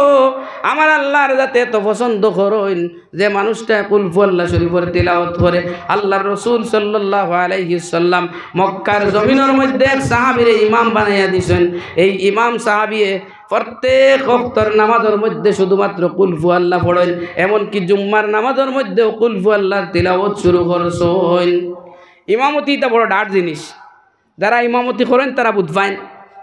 আমার আল্লাহর যাতে এত পছন্দ করেন যে মানুষটা কুলফু আল্লাহ শরীফের তিলাওয়াত করে। আল্লাহর রাসূল সাল্লাল্লাহু আলাইহি সাল্লাম মক্কার জমিনের মধ্যে এক সাহাবীরে ইমাম বানাইয়া দিয়েছেন। এই ইমাম সাহাবীয়ে প্রত্যেক ওয়াক্তের নামাজের মধ্যে শুধুমাত্র কুলফু আল্লাহ পড়েন, এমনকি জুম্মার নামাজের মধ্যেও কুলফু আল্লাহর তিলাওয়াত শুরু করছেন। ইমামতি এটা বড় ডাট জিনিস, যারা ইমামতি করেন তারা বুঝবেন।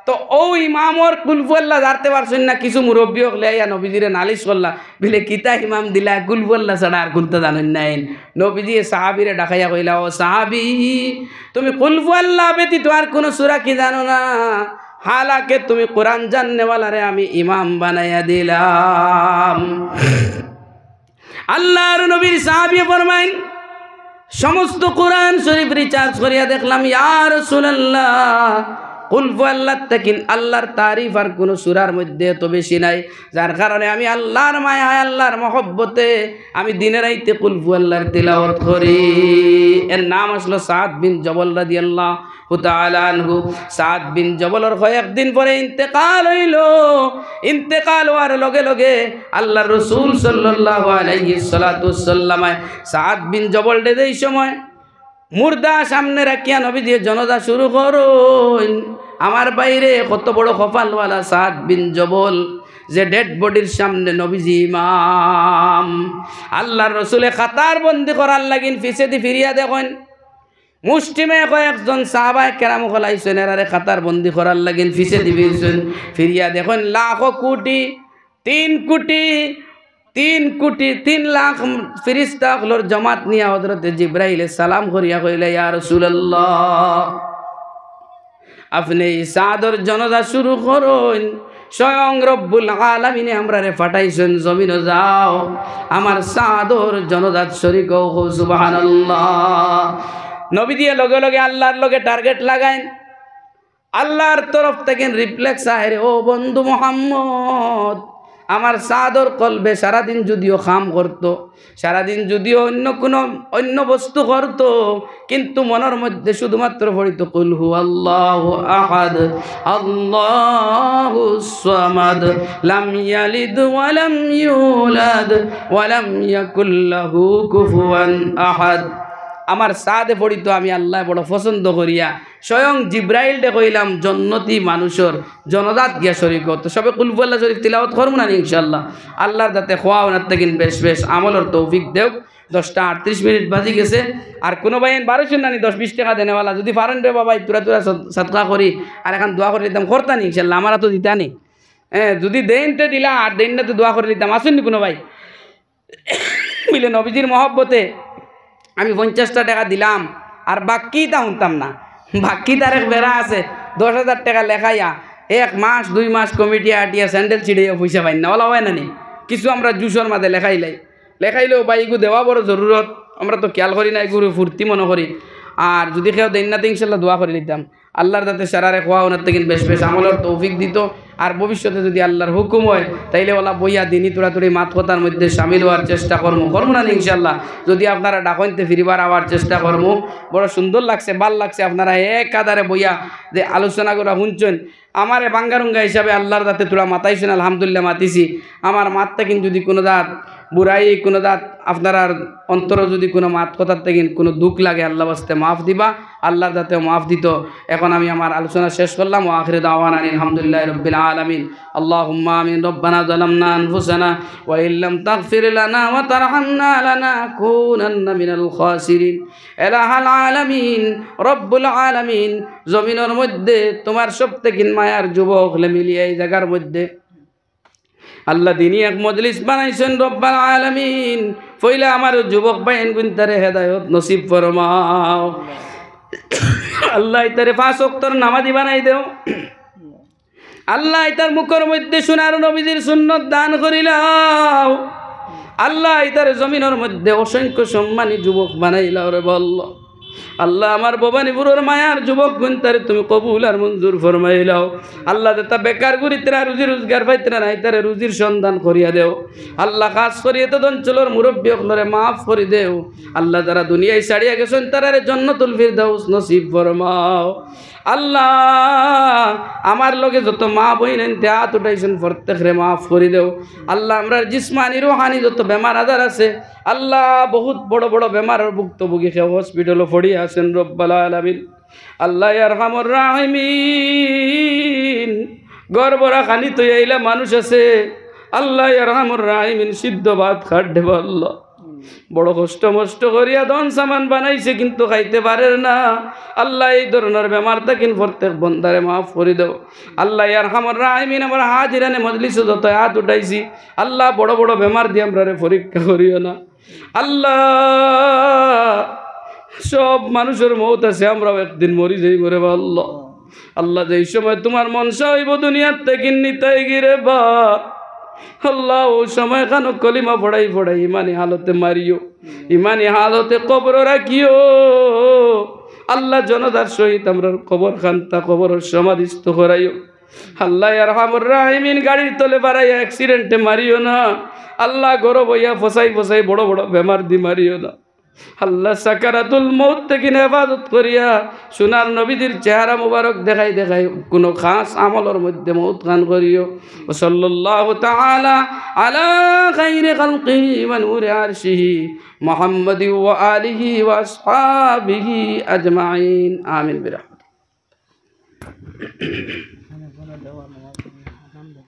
তো ও ইমামর কুলফুল্লাহ জানতে পারছেন না, কিছু মুরব্বী হলে ইয়া নবীজিরে নালিশ করলা বিলে কিতা ইমাম দিলা কুলফুল্লাহ ছাড়া আর কুলতে জানেন নাই। নবীজি সাহাবিরে ডাকাইয়া কইলা, ও সাহাবি তুমি কুলফুল্লাহ ব্যতীত আর কোনো সূরা কি জানো না? হালাকে তুমি কোরআন জাননেওয়ালারে আমি ইমাম বানাইয়া দিলাম। আল্লাহর নবীর সাহাবী ফরমাইন, সমস্ত কোরআন শরীফ রিচার্জ করিয়া দেখলাম ইয়া রাসূলুল্লাহ কুল আল্লাহ তাকিন আল্লাহর তারিফ আর কোনো সূরার মধ্যে তো বেশি নাই, যার কারণে আমি আল্লাহর মায়া আল্লাহর মহব্বতে আমি দিনে রাইতে কুল আল্লাহর তিলাওয়াত করি। এর নাম আসলো সাদ বিন জবল রাদিয়াল্লাহু তাআলা আনহু। সাদ বিন জবলের কয়েকদিন পরে ইন্তেকাল হইল। ইন্তেকাল হওয়ার লগে লগে আল্লাহর রাসূল সাল্লাল্লাহু আলাইহি সাল্লাম সাদ বিন জবল ডে এই সময় মুর্দা সামনে রাখিয়া নবী দিয়ে জনদা শুরু করুন। আমার বাইরে কত বড় কপালওয়ালা সাদ বিন জবল, যে ডেড বডির সামনে নবীজি ইমাম। আল্লাহর রসুলে খাতার বন্দি করার লাগিন ফিসেদি ফিরিয়া দেখেন, মুষ্টিমে কয়েকজন সাহাবায়ে কেরাম খলাইছেন এরারে খাতার বন্দি করার লাগিন ফিসেদি ফিরিয়া দেখেন লাখো কোটি 3 লাখ ফিরিস্তা হলোর জমাত নিয়া হযরতে জিবরাইলে সালাম করিয়া কইলে, ইয়া রাসূলুল্লাহ আপনি সাদর জনদা শুরু করুন। স্বয়ং রব্বুল আলামিনে আমরারে পাঠাইছেন জমিনে যাও আমার সাদর জনদাত শরীক হও, সুবহানাল্লাহ। নবী দিয়ে লগে লগে আল্লাহর লগে টার্গেট লাগাইন। আল্লাহর তরফ থেকে রিফ্লেক্স আহে, ও বন্ধু মুহাম্মদ আমার সাদর কলবে সারাদিন যদিও খাম করত, সারাদিন যদিও অন্য বস্তু করত, কিন্তু মনের মধ্যে শুধুমাত্র পড়িত কুল হুয়াল্লাহু আহাদ আল্লাহুস সামাদ লাম ইয়ালিদ ওয়া লাম ইউলাদ ওয়া লাম ইয়াকুল লাহু কুফুয়ান আহাদ। আমার সাদে পড়িত আমি আল্লাহ বড় পছন্দ করিয়া স্বয়ং জিব্রাইল ডে কইলাম জন্নতি মানুষের জনজাত গিয়া শরীক তো সবে কুল আল্লাহ শরীফ তিলাওয়াত করব না ইনশাআল্লাহ। আল্লাহর দাতে খোয়া ওনার থেকে বেশ আমলের তৌফিক দেও। 10:38 বাজি গেছে, আর কোনো ভাই 1200 নানি 10-20 টাকা দেনেওয়ালা যদি পারেন রে বাবা তুরা সাদকা করি আর এখন দোয়া করে দিতাম করতাম ইনশাআল্লাহ। আমারা তো দিতা নেই, যদি দেনতে দিলা আর দেন না তো দোয়া করে দিতাম। আসেননি কোনো ভাই মিলে নবীজির মহব্বতে আমি 50টা টাকা দিলাম আর বাকি তা শুনতাম না। বাকি তার এক বেড়া আছে 10,000 টাকা লেখাইয়া 1 মাস 2 মাস কমিটি আটিয়া স্যান্ডেল ছিড়াইয়া পয়সা পাই না, ওলা হয় না নি কিছু আমরা জুসর মাঝে লেখাইলেও বাইগু দেওয়া বড় জরুরত, আমরা তো খেয়াল করি না, এগুলো ফুর্তি মনে করি। আর যদি কেউ দেন না ইনশাল্লাহ দোয়া করে নিতাম আল্লাহর দাতে সারারে খোয়া ওনার থেকে বেশ আমলের তৌফিক দিত। আর ভবিষ্যতে যদি আল্লাহর হুকুম হয় তাইলে ওলা বইয়া দিনই তোড়াতুড়ি মাত কথার মধ্যে সামিল হওয়ার চেষ্টা করবো না ইনশাল্লাহ। যদি আপনারা ডাকইতে ফিরিবার আবার চেষ্টা করবো। বড় সুন্দর লাগছে, ভাল লাগছে আপনারা এক কাদারে বইয়া যে আলোচনা করা শুনছেন। আমারে বাঙ্গারুঙ্গা হিসাবে আল্লাহর দাতে তোরা মাতাইছেন, আলহামদুলিল্লাহ মাতিছি। আমার মাতটা কিন্তু যদি কোনো দাঁত বুড়াই কোনো দাঁত আপনার অন্তর যদি কোনো মাত কথার থেকে কোনো দুঃখ লাগে আল্লাহ বাস্তে মাফ দিবা, আল্লাহর দাতেও মাফ দিত। এখন আমি আমার আলোচনা শেষ করলাম। ও আখিরে দাওয়ানা আলহামদুলিল্লাহ রাব্বিল আলামিন। আল্লাহুম্মা আমিন। রব্বানা যালামনা আনফুসানা ওয়া ইল্লাম তাগফির লানা ওয়া তারহামনা লানাকুনান্না মিনাল খাসিরিন। ইলাহাল আলামিন রব্বুল আলামিন, জমিনের মধ্যে তোমার সবথেকে মায়ার যুবক মিলিয়ে এই জায়গার মধ্যে আল্লাহ দিনই এক মজলিস বানাইছেন রব্বুল আলামিন। পয়লা আমার যুবক ভাইন গুনতারে হেদায়েত নসিব ফরমাও। আল্লাহ তারে 5 ওয়াক্তের নামাজি বানাই দেও। আল্লাহ তার মুখের মধ্যে সোনার নবীজির সুন্নত দান করিলাও। আল্লাহ তার জমিনের মধ্যে অসংখ্য সম্মানী যুবক বানাইলাও রে বলল। আল্লাহ আমার ভবানীপুরের মায়ার যুবক গুনতারে তুমি কবুল আর মঞ্জুর ফরমাইলাও। আল্লাহ তা বেকার করি তারা রুজি রোজগার পাইতরা নাই, তারা রুজির সন্ধান করিয়া দেও। আল্লাহ কাজ করিয়ে তো অঞ্চলের মুরব্বী অকলরে মাফ করে দেও। আল্লাহ যারা দুনিয়ায় ছাড়িয়া গেছেন তারারে জান্নাতুল ফিরদাউস নসিব ফরমাও। আল্লাহ আমার লগে যত মা বইন হাত উঠাইছেন প্রত্যেকরে মাফ করে দেও। আল্লাহ আমরা জিসমানি রুহানি যত বেমার আজার আছে আল্লাহ বহুত বড় বড় বেমারের ভুক্তভোগী খেয়ে হসপিটালও পড়িয়ে আছেন রব্বুল আলামিন। আল্লাহ আরহামুর রাহিমিন, গর্বরা খানি তো এইলা মানুষ আছে আল্লাহ আরহামুর রাহিমিন, সিদ্ধ ভাত খাট দেব আল্লাহ। বড় কষ্ট মষ্ট করিয়া ধন সামান বানাইছে কিন্তু খাইতে পারে না। আল্লাহ এই ধরনের বেমার থাকেন প্রত্যেক বন্দারে মাফ করে দাও আল্লাহ। ইয়ার হামর রাহিমিন আমার হাজিরানে মজলিসে যত হাত উঠাইছি আল্লাহ বড় বড় বেমার দিয়ে আমরা পরীক্ষা করিও না আল্লাহ। সব মানুষের মৌত আছে, আমরাও একদিন মরি যাই মরে বা আল্লাহ। আল্লাহ যেই সময় তোমার মনসা হইব দুনিয়ার থেকে নিতাই গিরে বা আল্লাহ, ওই সময় কেন কলিমা পড়াই পড়াই ইমানি হালতে মারিও, ইমানি হালতে কবর রাখিও আল্লাহ। জনতার সহিত আমরা কবর খান্তা কবর সমাধিস্থ করাইও আল্লাহ। আর হামর রাহিমিন গাড়ির তলে বাড়াইয়া অ্যাক্সিডেন্টে মারিও না আল্লাহ। গরব হইয়া ফসাই ফসাই বড় বড় বেমার দি মারিও না আল্লাহ। সাকারাতুল মউত থেকে হেফাজত করিয়া সোনার নবীদের চেহারা মুবারক দেখাই দেখাই কোনো খাস আমলের মধ্যে মউত খান করিও। সাল্লাল্লাহু তাআলা আলা খাইরি খালকিহি ওয়া নূরি আরশিহি মুহাম্মাদি ওয়া আলিহি ওয়া আসহাবিহি আজমাইন আমিন বিরহমাতিহি।